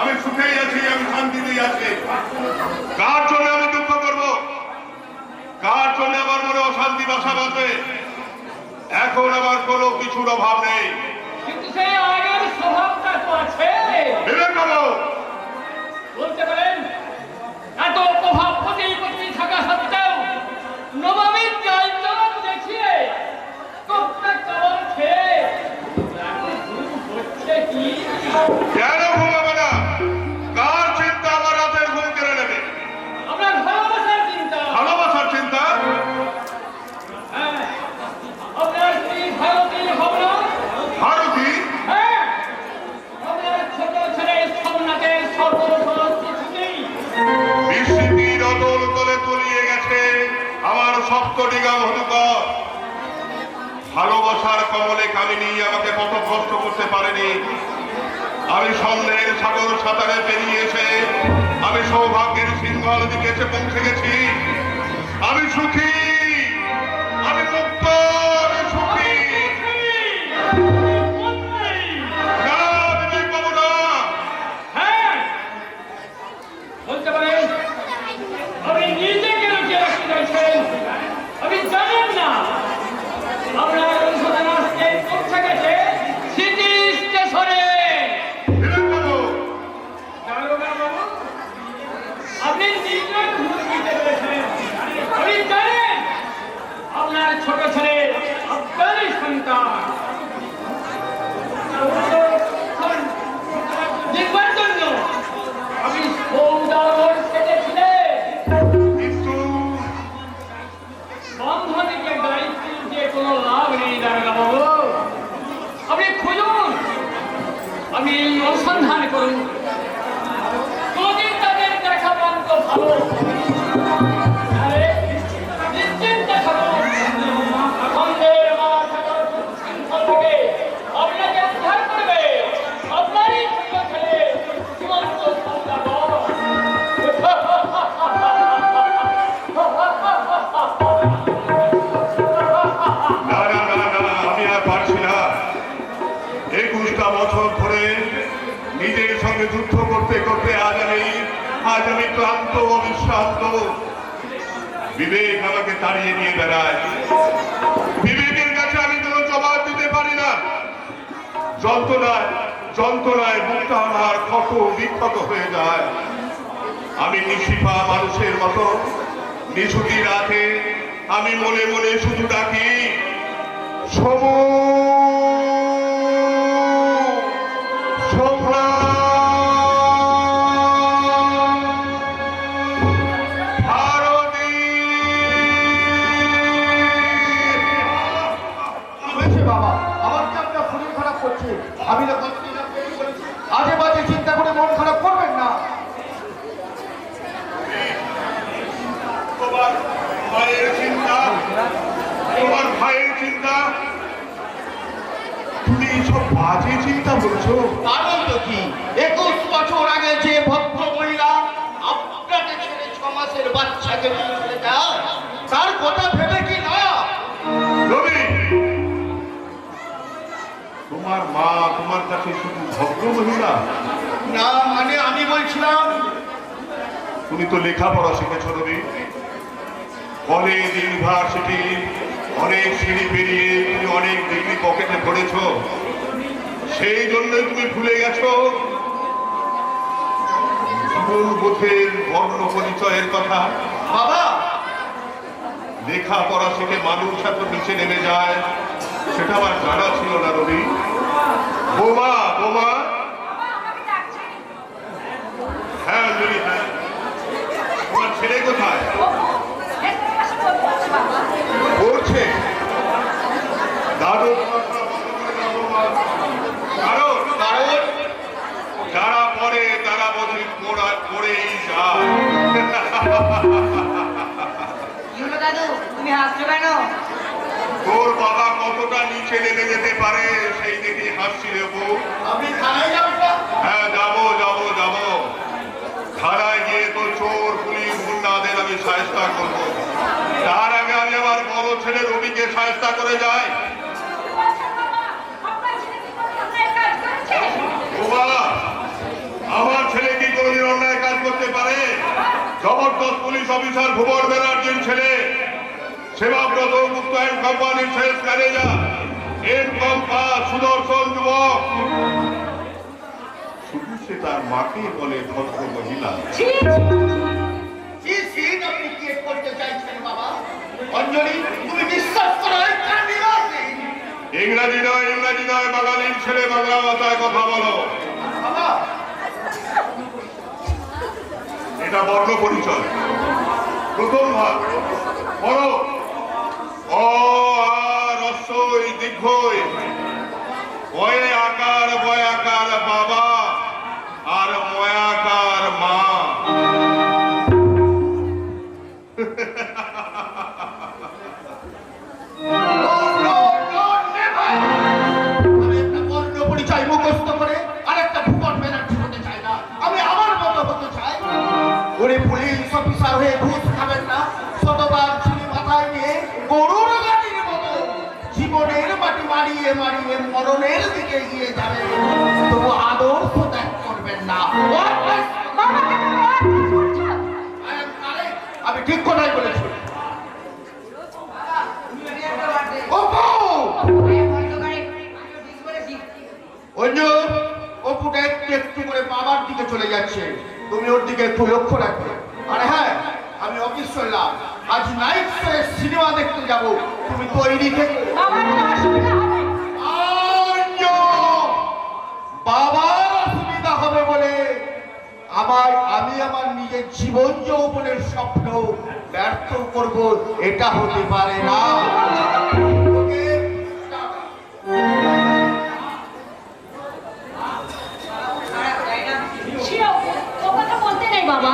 আমি সুখেই আছি, আমি শান্তিতেই আছি। কার জন্য আমি দুঃখ করব? কার জন্য আমার মনে অশান্তি বাসা বাঁধবে? এখন আমার কোনো কিছুর অভাব নেই। কিন্তু সেই আগের স্বভাবটা তো আছে। বিবেক বাবু, বলতে পারেন এত প্রভাব প্রতিপত্তি থাকা সত্ত্বেও নবমীর জয়চরণ দেখিয়ে কোপটা খাবার খেয়ে এখন ঘুম হচ্ছে কি? কেন ঘুমাবে না? কার চিন্তা আমার রাতের ঘুম কেড়ে নেবে? আপনার ভালোবাসার চিন্তা। ভালোবাসার চিন্তা? হ্যাঁ, আপনার স্ত্রী ভারতীর ভাবনা। ভারতী? হ্যাঁ, আপনার ছোট ছেলে সোমনাথের সর্বস্ব কিছুতেই স্মৃতির অতল তলে তলিয়ে গেছে আমার সপ্তডিগা মধুকর। ভালোবাসার কমলে কামিনী আমাকে পথভ্রষ্ট করতে পারেনি। আমি সন্দেহের সাগর সাঁতারে পেরিয়ে এসে আমি সৌভাগ্যের সিংহল দিকে এসে পৌঁছে গেছি। আমি সুখী, আমি মুক্ত, আমি সুখী। না, বিবেক বাবু না। হ্যাঁ, বলতে পারেন আপনি নিজেকে লুকিয়ে রাখতে চাইছেন। আপনি জানেন না আপনার অনুসন্ধান আজকে পৌঁছে গেছে সিটি স্টেশনে। বিবেক বাবু, দারোগা বাবু, আপনি নিজের ভুল বুঝতে পেরেছেন। আপনি জানেন আপনার ছোট ছেলে আপনারই সন্তান। দেখবার জন্য আমি সৌদাগর সেজেছিলেন। কিন্তু বন্ধনীকে দায়িত্ব দিয়ে কোনো লাভ নেই দারোগা বাবু। আপনি খুঁজুন, আপনি অনুসন্ধান করুন, যদি তাদের দেখা পান তো ভালো। আরে, নিশ্চিন্তে থাকুন। আনন্দের মা ঠাকুর শৃঙ্খল থেকে আপনাকে উদ্ধার করবে আপনারই ছোট ছেলে সীমান্ত সৌদাগর। না না না না, আমি আর পারছি না। 21টা বছর ধরে নিজের সঙ্গে যুদ্ধ করতে করতে আজ আমি ক্লান্ত অবিশ্রান্ত। বিবেক আমাকে তাড়িয়ে নিয়ে বেড়ায়। বিবেকের কাছে আমি কোনো জবাব দিতে পারি না। যন্ত্রণায় বুকটা আমার ক্ষত বিক্ষত হয়ে যায়। আমি নিশিফা মানুষের মতো নিশুতি রাতে আমি মনে মনে শুধু ডাকি, সমু, শোভা, ভারতী। হয়েছে বাবা, আমার কি আপনার শরীর খারাপ করছে? আমি না আজে বাজে চিন্তা করে মন খারাপ করবেন না। তোমার ভাইয়ের চিন্তা, তুমি এইসব বাজে চিন্তা বলছো? কারণ তো কি, 21 বছর আগে যে ভদ্র মহিলা আপনাকে ছেড়ে 6 মাসের বাচ্চাকে নিয়ে চলে যায়, তার কথা ভেবে কি না? রবি, তোমার মা তোমার কাছে শুধু ভদ্র মহিলা? না মানে আমি বলছিলাম, তুমি তো লেখাপড়া শিখেছ রবি। কলেজ, ইউনিভার্সিটি, অনেক সিঁড়ি পেরিয়ে তুমি অনেক ডিগ্রি পকেটে ধরেছ। সেই জন্যই তুমি ভুলে গেছো জীবনবোধের বর্ণ পরিচয়ের কথা। বাবা লেখাপড়া শিখে মানুষ এত নিচে নেমে যায়, সেটা আমার জানা ছিল না রবি। বোমা, বোমা। হ্যাঁ অঞ্জলি, হ্যাঁ। তোমার ছেলে কোথায়? পড়ছে। দাদু, কারণ যারা পড়ে তারা বোধ পড়েই যায়। দাদু, তুমি হাসছো কেন? তোর বাবা কতটা নিচে নেমে যেতে পারে সেই দেখে হাসছি রে বউ। আপনি থানায় যাবেন না? হ্যাঁ যাবো যাবো যাবো। থানায় গিয়ে তো চোর পুলিশ গুন্ডাদের আমি সাহায্য করবো। তার আগে আমি আমার বড় ছেলে রবিকে সাহায্য করে যাই। বাবা, আমার ছেলে কি কোনোদিন অন্যায় কাজ করতে পারে? জবরদস্ত পুলিশ অফিসার ভুবন ব্যানার্জির ছেলে, সেবাব্রত মুক্তায়ন কোম্পানির সেলস ম্যানেজার, ইনকাম পাস, সুদর্শন যুবক। শুধু সে তার মাকে বলে ভদ্র মহিলা। কি সিন আপনি ক্রিয়েট করতে চাইছেন বাবা? অঞ্জলি, তুমি বিশ্বাস করো এটা নিরাশি। ইংরাজি নয়, বাঙালির ছেলে বাংলা ভাষায় কথা বলো। বাবা এটা বর্ণ পরিচয়। প্রথম ভাগ বলো, অ আর হ্রস্বই দীর্ঘই, বয়ে আকার বয়াকার বাবা আর ময়াকার মা। উনি পুলিশ অফিসার হয়ে ঘুষ খাবেন না, শতবার ছুরি মাথায় নিয়ে গরুর গাড়ির মতো জীবনের মাটি মারিয়ে মারিয়ে মরণের দিকে এগিয়ে যাবেন, তবু আদর্শ ত্যাগ করবেন না। আমি ঠিক কথাই বলেছি। অপুটা একটু একটু করে বাবার দিকে চলে যাচ্ছে, তুমি ওর দিকে একটু লক্ষ্য রাখবে। আর হ্যাঁ, আমি অফিস চললাম, আজ নাইট শোয়ে সিনেমা দেখতে যাব, তুমি তৈরি থেকে। বাবার অসুবিধা হবে বলে আমি আমার নিজের জীবন যৌবনের স্বপ্ন ব্যর্থ করব, এটা হতে পারে না। বাবা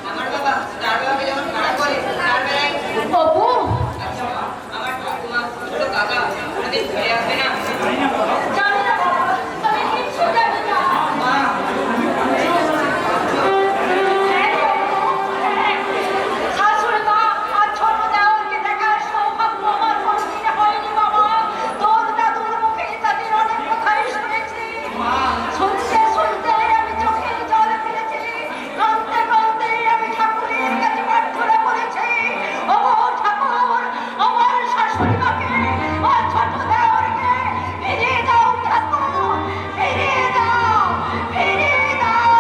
আমার বাবা তার বাবাকে যখন খারাপ করে তার বেলায় বাবু আমার ঠাকুমা ছোট কাকা ওনাদের ঘরে আসবে না। জানি না বাবা, আমি কিচ্ছু জানি না। মা শাশুড়ি মা আর ছোট দেওরকে দেখার সৌভাগ্য আমার কোনোদিন হয়নি বাবা। তোর দাদুর মুখে তাদের অনেক কথাই শুনেছি। শুনতে শুনতে আমি চোখে জল ফেলেছি, কাঁদতে কাঁদতে আমি ঠাকুরের কাছে প্রার্থনা করেছি, ও ঠাকুর, আমার শাশুড়ি মাকে আর ছোট দেওরকে ফিরিয়ে দাও ঠাকুর, ফিরিয়ে দাও, ফিরিয়ে দাও,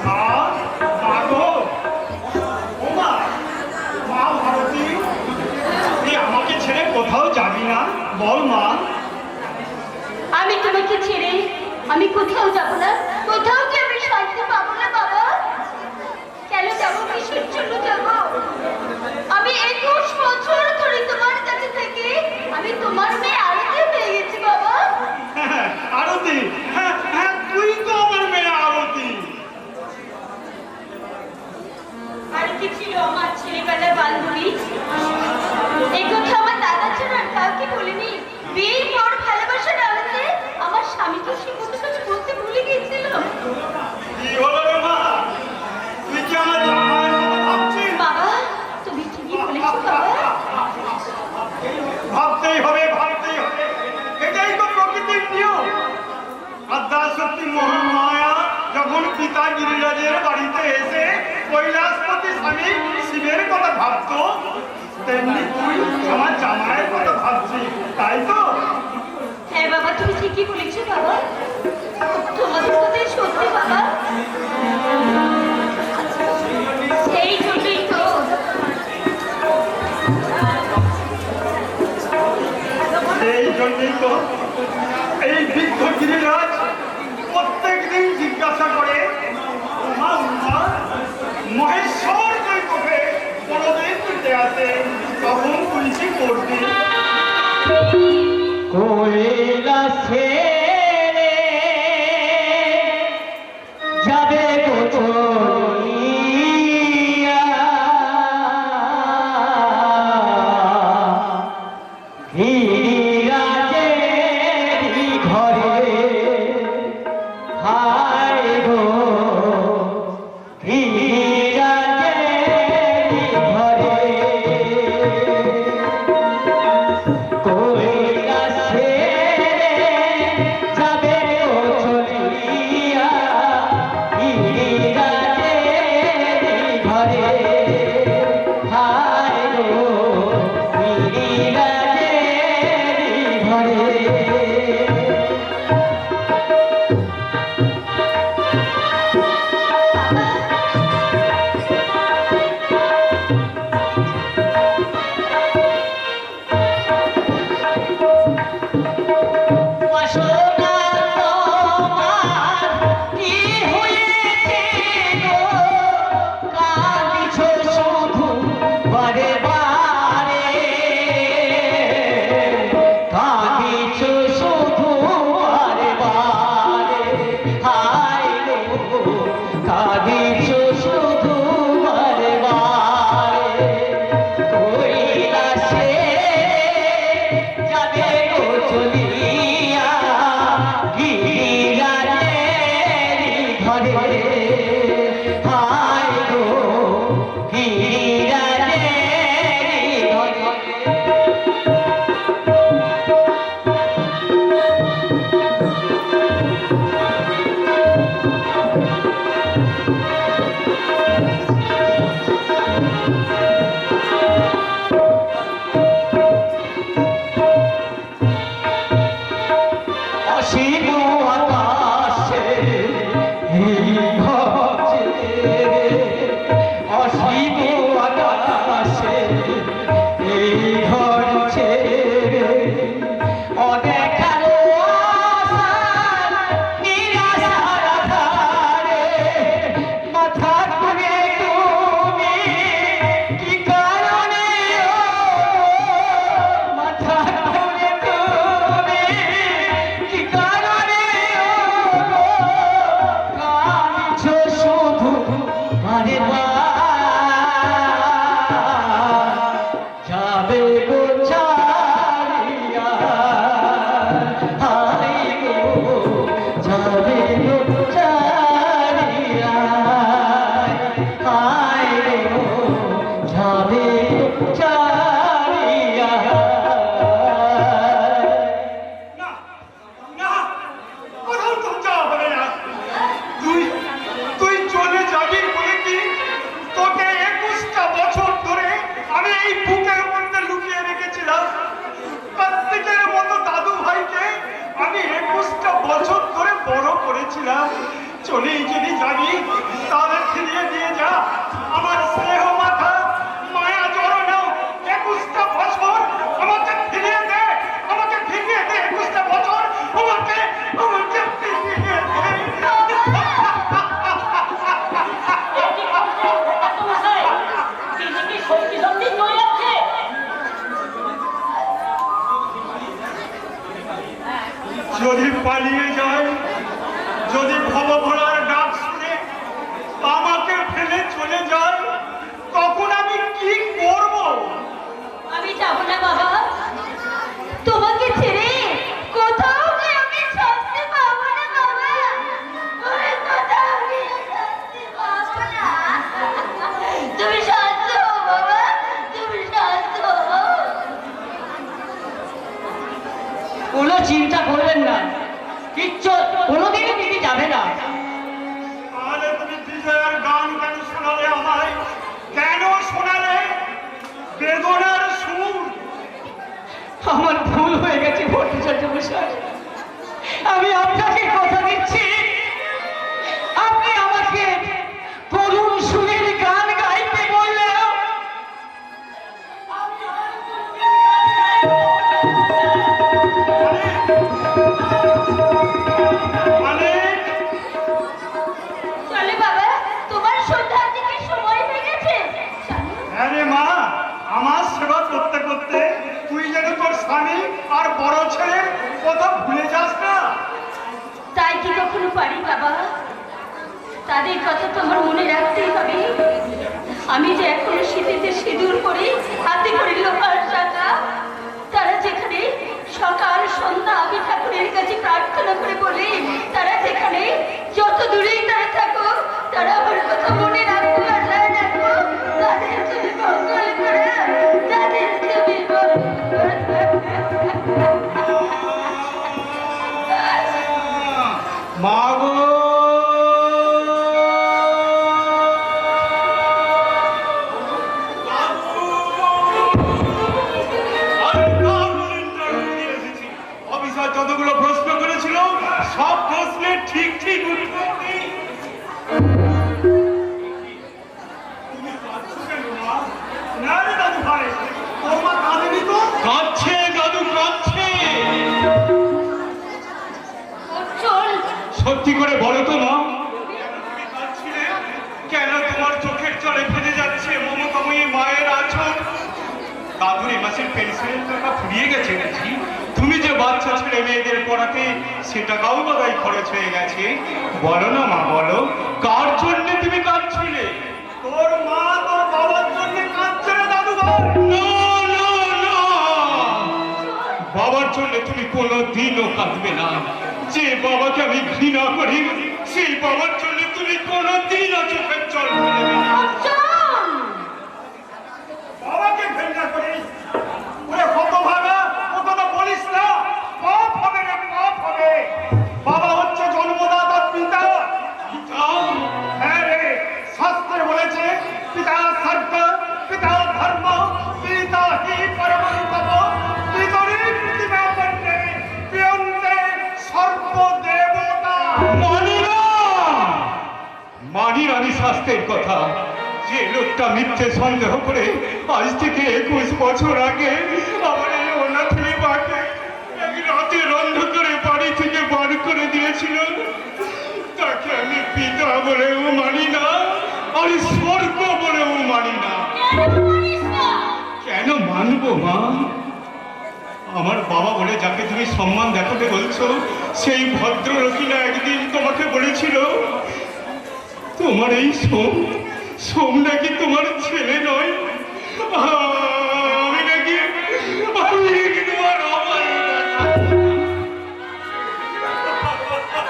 মা, মা গো, ও মা, মা ভারতী, তুই আমাকে ছেড়ে কোথাও যাবি না? বল মা। আমি তোমাকে ছেড়ে আমি কোথাও যাব না, কোথাও কি আমি শান্তি পাবো না বাবা? কেন যাবো, কিসের জন্য যাব? আমি 21 বছর ধরে তোমার কাছে থেকে আমি তোমার মেয়ে আরতি পেয়ে গেছি বাবা। হ্যাঁ, আরতি, হ্যাঁ হ্যাঁ, তুই তো আমার মেয়ে আরতি। আরতি ছিল আমার ছেলেবেলার বান্ধবী। এই কথা আমার দাদা ছাড়া আর কাউকে বলিনি। বিয়ের পর ভালোবাসার আনন্দে আমার স্বামী তো সে কথা বলতে ভুলে গিয়েছিল। কি হলো রে মা? তুই কি আমার জামাইয়ের কথা ভাবছিস? বাবা, তুমি ঠিকই বলেছো বাবা। ভাবতেই হবে, ভাবতেই হবে, এটাই তো প্রকৃতির নিয়ম। আদ্যা সত্যি মোহন মায়া যখন পিতা গিরিরাজের বাড়িতে এসে কৈলাসপতি স্বামী শিবের কথা ভাবতো, তেমনি তুই আমার জামাইয়ের কথা ভাবছিস, তাই তো? হ্যাঁ বাবা, তুমি ঠিকই বলেছো বাবা, তোমাদের কথাই সত্যি বাবা। সেই জন্যই তো এই জন্যই তো এই বৃদ্ধ গিরিরাজ প্রত্যেকদিন জিজ্ঞাসা করে, উমা উমা, মহেশ্বর তুই তোকে কোনোদিন তুলতে আসে, তখন তুই কি করবি? কৈলাসে যাবে চলিয়া, গিরিরাজেরই ঘরে, হায় গো গিরিরাজেরই ঘরে, কৈলাসে এই বুকের মধ্যে লুকিয়ে রেখেছিলাম। প্রত্যেকের মতো দাদু ভাইকে আমি 21টা বছর ধরে বড় করেছিলাম। চলেই যদি যাবি তাহলে ফিরিয়ে দিয়ে যা আমার স্নেহ মাথা, মায়া জড়ানো 21টা বছর আমাকে ফিরিয়ে দে, আমাকে ফিরিয়ে দে 21টা বছর আমাকে ফিরিয়ে দে। যদি পালিয়ে যায়, যদি ভবভোলার ডাক শুনে আমাকে ফেলে চলে যায়, তখন আমি কি করব? আমি যাব না বাবা, তোমাকে ছেড়ে কোথাও যে আমি শান্তি পাবো না বাবা, ওরে কোথাও গিয়ে শান্তি পাবো না। তুমি শান্ত হও বাবা, তুমি শান্ত হও। কোনো চিন্তা করবেন না, কিচ্ছু কোনোদিনই দিদি যাবে না। তাহলে তুমি বিজয়ের গান কেন শোনালে আমায়? কেন শোনালে বেদনার সুর? আমার ভুল হয়ে গেছে ভট্টাচার্য মশাই, আমি আপনাকে কথা দিচ্ছি, আপনি আমাকে করুণ সুরের গান গাইতে বললেও আমি আর কোনোদিন গান অনেক চলে বাবা, তোমার সন্ধ্যার দিকে সময় হয়ে গেছে। আরে মা, আমার সেবা করতে করতে তুই যেন তোর স্বামী আর বড় ছেলের কথা ভুলে যাস না। তাই কি কখনো পারি বাবা? তাদের কথা তো আমার মনে রাখতেই হবে। আমি যে এখনো শীতেতে সিঁদুর পরে হাতে করে লোকার টাকা, তারা যেখানে সকাল সন্ধ্যা আমি ঠাকুরের কাছে প্রার্থনা করে বলি, তারা যেখানে যত দূরেই তারা থাকো, তারা আমার কথা মনে রাখো, আল্লাহ রাখো। তাদের তুমি মঙ্গল করো, তাদের তুমি মঙ্গল করো। মা গো, অফিসার যতগুলো প্রশ্ন করেছিল সব প্রশ্নের ঠিক ঠিক উত্তর নেই। তুমি কাঁদছো কেন মা? না রে দাদু ভাই, তোর মা কাঁদেনি তো? কাঁদছে দাদু, কাঁদছে। চল সত্যি করে বলো তো মা, তুমি কাঁদছিলে কেন? তোমার চোখের জলে ফেলে যাচ্ছে মমতাময়ী মায়ের আঁচল। দাদুর এই মাসের পেনশনের টাকা ফুরিয়ে গেছে নাকি? তুমি যে বাচ্চা ছেলে মেয়েদের পড়াতে সে টাকাও বোধহয় খরচ হয়ে গেছে। বলো না মা, বলো কার জন্য তুমি কাঁদছিলে? তোর মা তোর বাবার জন্য কাঁদছে না দাদু ভাই? না না না, বাবার জন্য তুমি কোনোদিনও কাঁদবে না। যে বাবাকে আমি ঘৃণা করি সেই বাবার জন্য তুমি কোনোদিনও চোখের জল ফেলবে না। বাবাকে ঘৃণা করিস? ওরে হতভাগা, ও কথা বলিস না। পাপ হবে না, পাপ হবে। বাবা হচ্ছে জন্মদাতা পিতা। হ্যাঁ রে, শাস্ত্রে বলেছে পিতা সর্ব পিতা ধর্ম পিতা হি পরমং তপ পিতরি পিতা বন্দে প্রিয়ন্তে সর্বদেবতা। মানি আমি শাস্ত্রের কথা। যে লোকটা মিথ্যে সন্দেহ করে আজ থেকে 21 বছর আগে আমার এই অনাথের বাকে এক রাতের অন্ধকারে বাড়ি থেকে বার করে দিয়েছিল, তাকে আমি পিতা বলেও মানি না, আর স্বর্গ বলেও মানি না। কেন মানবো মা? আমার বাবা বলে যাকে তুমি সম্মান দেখাতে বলছো, সেই ভদ্রলোকই না একদিন তোমাকে বলেছিল তোমার এই সোম নাকি তোমার ছেলে নয়। আমি নাকি তোমার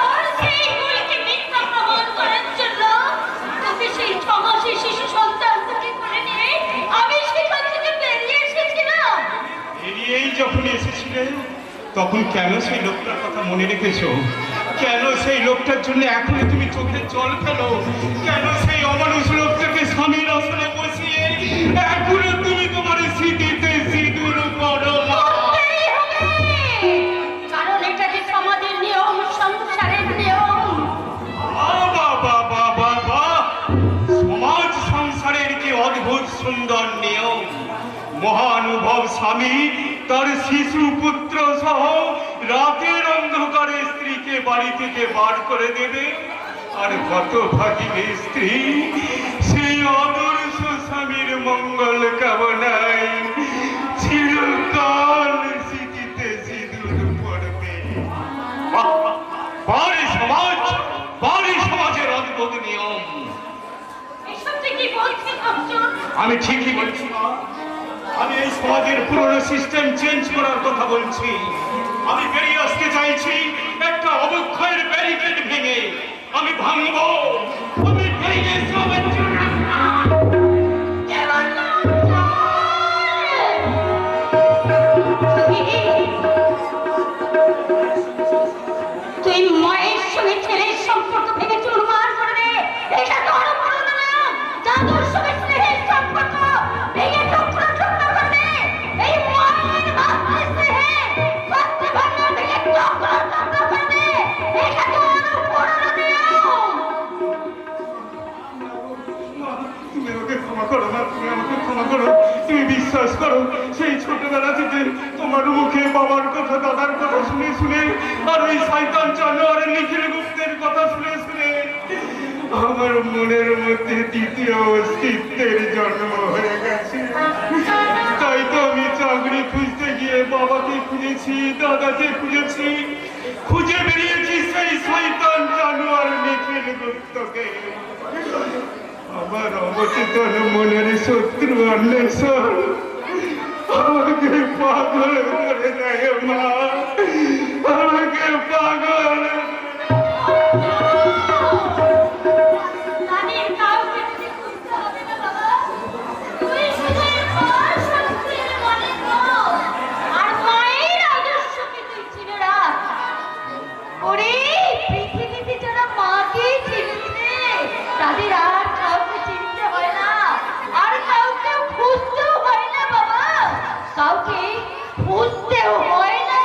আর সেই ভুলকে মিথ্যা প্রমাণ করার জন্য তোকে সেই 6 মাসের শিশু সন্তানকে করে নিয়ে আমি সেখান থেকে বেরিয়ে এসেছিলাম। বেরিয়েই যখন এসেছিলে তখন কেন সেই লোকটার কথা মনে রেখেছো? কেন সেই লোকটার জন্য এখনো তুমি চোখের জল ফেলো? কেন সেই অমানুষ লোকটাকে স্বামীর আসনে বসিয়ে এখনো তুমি তোমার মহানুভব স্বামী তার শিশু পুত্র সহ রাতের অন্ধকারে স্ত্রীকে বাড়ি থেকে বার করে দেবে, আর হতভাগিনী স্ত্রী সেই আদর্শ স্বামীর মঙ্গল কামনায় চিরকাল স্মৃতিতে সিঁদুর পড়বে। বাড়ি সমাজ, বাড়ি সমাজের অদ্ভুত নিয়ম। এসব তুই কি বলছিস অর্জুন? আমি ঠিকই বলছি মা, আমি এই সমাজের পুরনো সিস্টেম চেঞ্জ করার কথা বলছি। আমি বেরিয়ে আসতে চাইছি একটা অবক্ষয়ের ব্যারিকেড ভেঙে। আমি ভাঙবো, আমি ভেঙে সমাজ তুই মায়ের সঙ্গে ছেলের সম্পর্ক ভেঙে চুরমার করে দে। এটা তো আরো বড় নাম। দাদুর সঙ্গে স্নেহের সম্পর্ক ভেঙে টুকরো টুকরো করে দে। এই মায়ের বাচ্চার স্নেহে বাচ্চা ভাঙা ভেঙে টুকরো টুকরো করে দে। এটা তো আরো বড় নাম। তুমি আমাকে ক্ষমা করো না, তুমি আমাকে ক্ষমা করো। তুমি বিশ্বাস করো, সেই ছোটবেলা থেকে তোমার মুখে বাবার কথা, দাদার কথা শুনে শুনে, আর ওই শয়তান জানোয়ারের নিখিল গুপ্তের কথা শুনে শুনে আমার মনের মধ্যে দ্বিতীয় অস্তিত্বের জন্ম হয়ে গেছে। তাই তো আমি চাকরি খুঁজতে গিয়ে বাবাকে খুঁজেছি, দাদাকে খুঁজেছি, খুঁজে বেরিয়েছি সেই শয়তান জানোয়ার নিখিল গুপ্তকে। আমার অবচেতন মনের শত্রু অন্বেষণ আমাকে পাগল করে দেয় মা, আমাকে পাগল। তাদের কাউকে যদি খুঁজতে হবে না বাবা। তুই শুধু মার শাস্তির মনে কর, আর মায়ের আদর্শকে তুই চিনে রাখ। ওরে পৃথিবীতে যারা মাকে চিনেছে তাদের আর কাউকে চিনতে হয় না, আর কাউকে খুঁজতেও হয় না বাবা, কাউকে খুঁজতেও হয় না।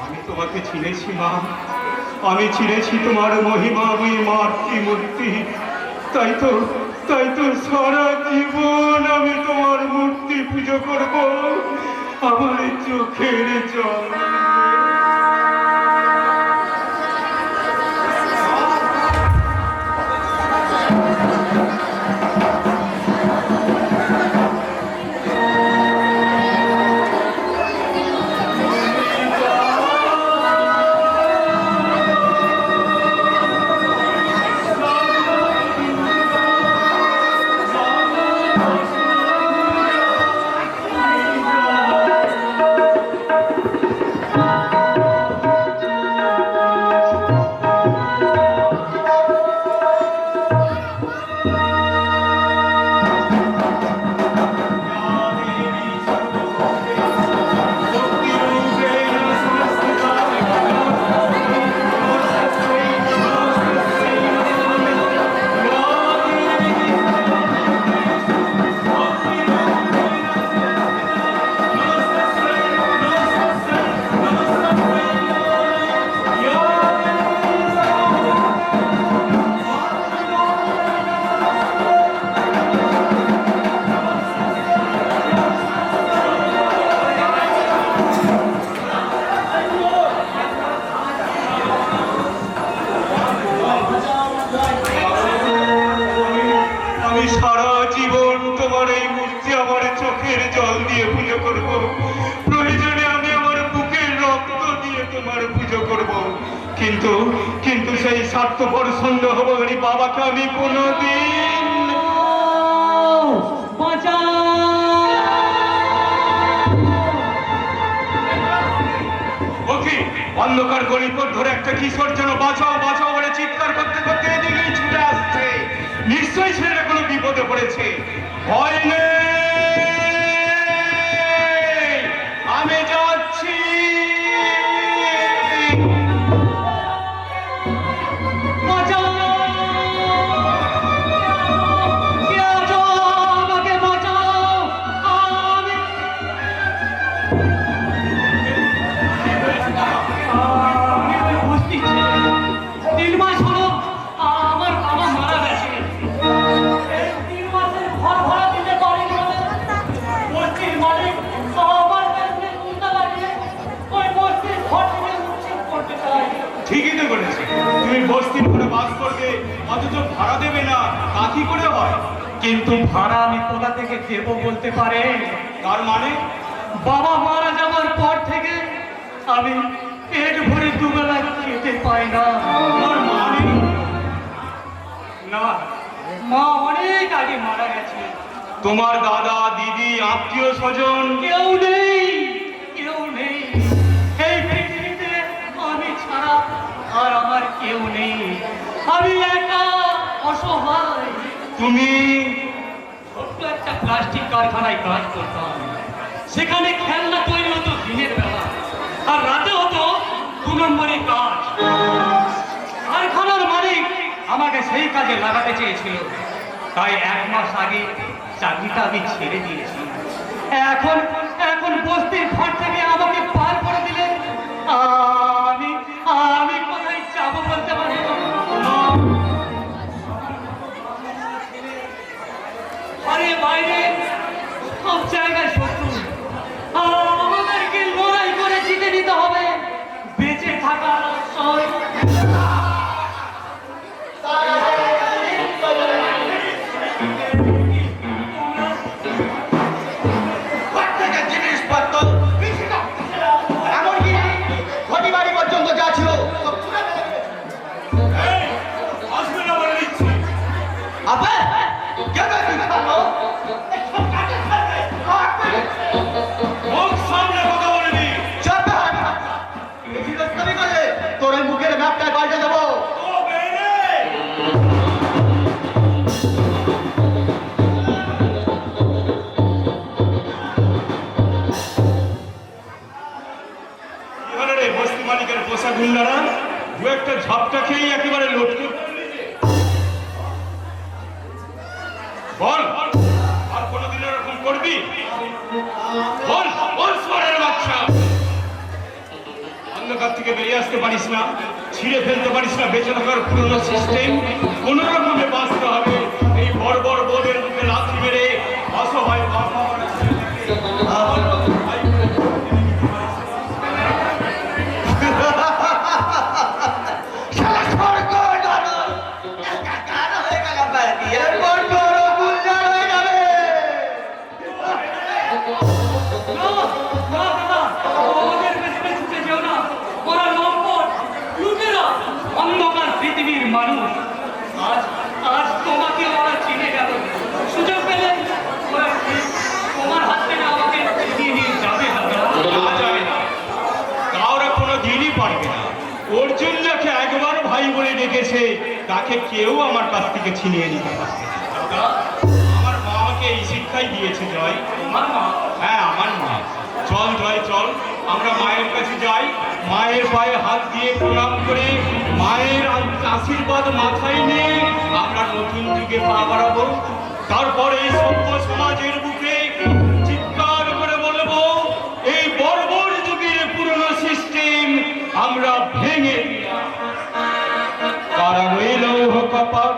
আমি তোমাকে চিনেছি মা, আমি চিনেছি তোমার মহিমাময়ী মাতৃমূর্তি। তাই তো সারা জীবন আমি তোমার মূর্তি পুজো করব, আমার চোখের জল। কিন্তু সেই স্বার্থপর সন্দেহ হবি বাবাকে আমি কোনোদিন অন্ধকার গলিপথ ধরে একটা কিশোর যেন বাঁচাও বাঁচাও বলে চিৎকার করতে করতে এদিকেই ছুটে আসছে। নিশ্চয়ই ছেলেটা কোনো বিপদে পড়েছে। ভয় নেই, আমি যাচ্ছি। অথচ ভাড়া দেবে না, তা কি করে হয়? কিন্তু ভাড়া আমি কোথা থেকে দেব বলতে পারেন? তার মানে? বাবা মারা যাওয়ার পর থেকে আমি পেট ভরে দুবেলা খেতে পাই না। আমার মা নেই? না, মা অনেক আগে মারা গেছে। তোমার দাদা, দিদি, আত্মীয় স্বজন? কেউ নেই, কেউ নেই। এই পৃথিবীতে আমি ছাড়া আর আমার কেউ নেই। আমি একা, অসহায়। তুমি? ছোট্ট একটা প্লাস্টিক কারখানায় কাজ করতাম। সেখানে খেলনা তৈরি হতো দিনের বেলা, আর রাতে হতো 2 নম্বরে কাজ। কারখানার মালিক আমাকে সেই কাজে লাগাতে চেয়েছিল, তাই 1 মাস আগে চাকরিটা আমি ছেড়ে দিয়েছি। এখন এখন বস্তির ঘর থেকে আমাকে পার করে দিলে আমি আমি কোথায় যাবো বলতে পারি? আরে বাইরে সব জায়গায় শত্রু, আমাদেরকে লড়াই করে জিতে নিতে হবে। বেঁচে থাকা আশ্রয়। প্রত্যেকের জিনিসপত্র এমনকি ঘটি বাড়ি পর্যন্ত যা ছিল সব ছুঁড়ে ফেলে দিয়েছে। আসবে না বলে দিচ্ছি। আবে কেন তুই খাবো? এসব কাকে খাবে? কাকে? মুখ সামনে কথা বলবি। চুপ কর। বেশি দুষ্টামি করলে তোর এই মুখের ম্যাপটা পাল্টে দেবো। ও বেরে! কি হলো রে বস্তি মালিকের পোষা গুন্ডারা? দু একটা ঝাপটা খেয়েই একেবারে লটকে পড়লি যে। বল, আর কোনোদিন এরকম করবি? বল, বল সোরের বাচ্চা। অন্ধকার থেকে বেরিয়ে আসতে পারিস না, ছিঁড়ে ফেলতে পারিস না বেঁচে থাকার পুরনো সিস্টেম। কোন রকমে বাঁচতে হবে। এই বড় বড় বোধের মুখে লাথি মেরে অসহায় বাবা মারা ছেলেটাকে আমার মতো ভাই বলে শালা স্বর্গ নরক একাকার হয়ে গেল বাড়ি। এরপর তোর গুলজার হয়ে যাবে। না, না, না, ওদের পেছনে ছুটে যেও না। ওরা লম্পট, লুটেরা, অন্ধকার পৃথিবীর মানুষ। আজ আজ তোমাকে ওরা চিনে গেল। সুযোগ পেলে ওরা ঠিক তোমার হাত থেকে আমাকে এগিয়ে নিয়ে যাবে দাদা। না যায় না, কাউরা কোনো দিনই পারবে না। অর্জুন যাকে একবার ভাই বলে ডেকেছে তাকে কেউ আমার কাছ থেকে ছিনিয়ে নিতে পারবে না। দাদা, আমার মা আমাকে এই শিক্ষাই দিয়েছে জয়। তোমার মা? হ্যাঁ, আমার মা। চল জয়, চল আমরা মায়ের কাছে যাই। মায়ের পায়ে হাত দিয়ে প্রণাম করে মায়ের আশীর্বাদ মাথায় নিয়ে আমরা নতুন যুগে পা বাড়াবো। তারপরে এই সভ্য সমাজের বুকে চিৎকার করে বলবো, এই বর্বর যুগের পুরনো সিস্টেম আমরা ভেঙে দিলাম। কারা রইল কপাট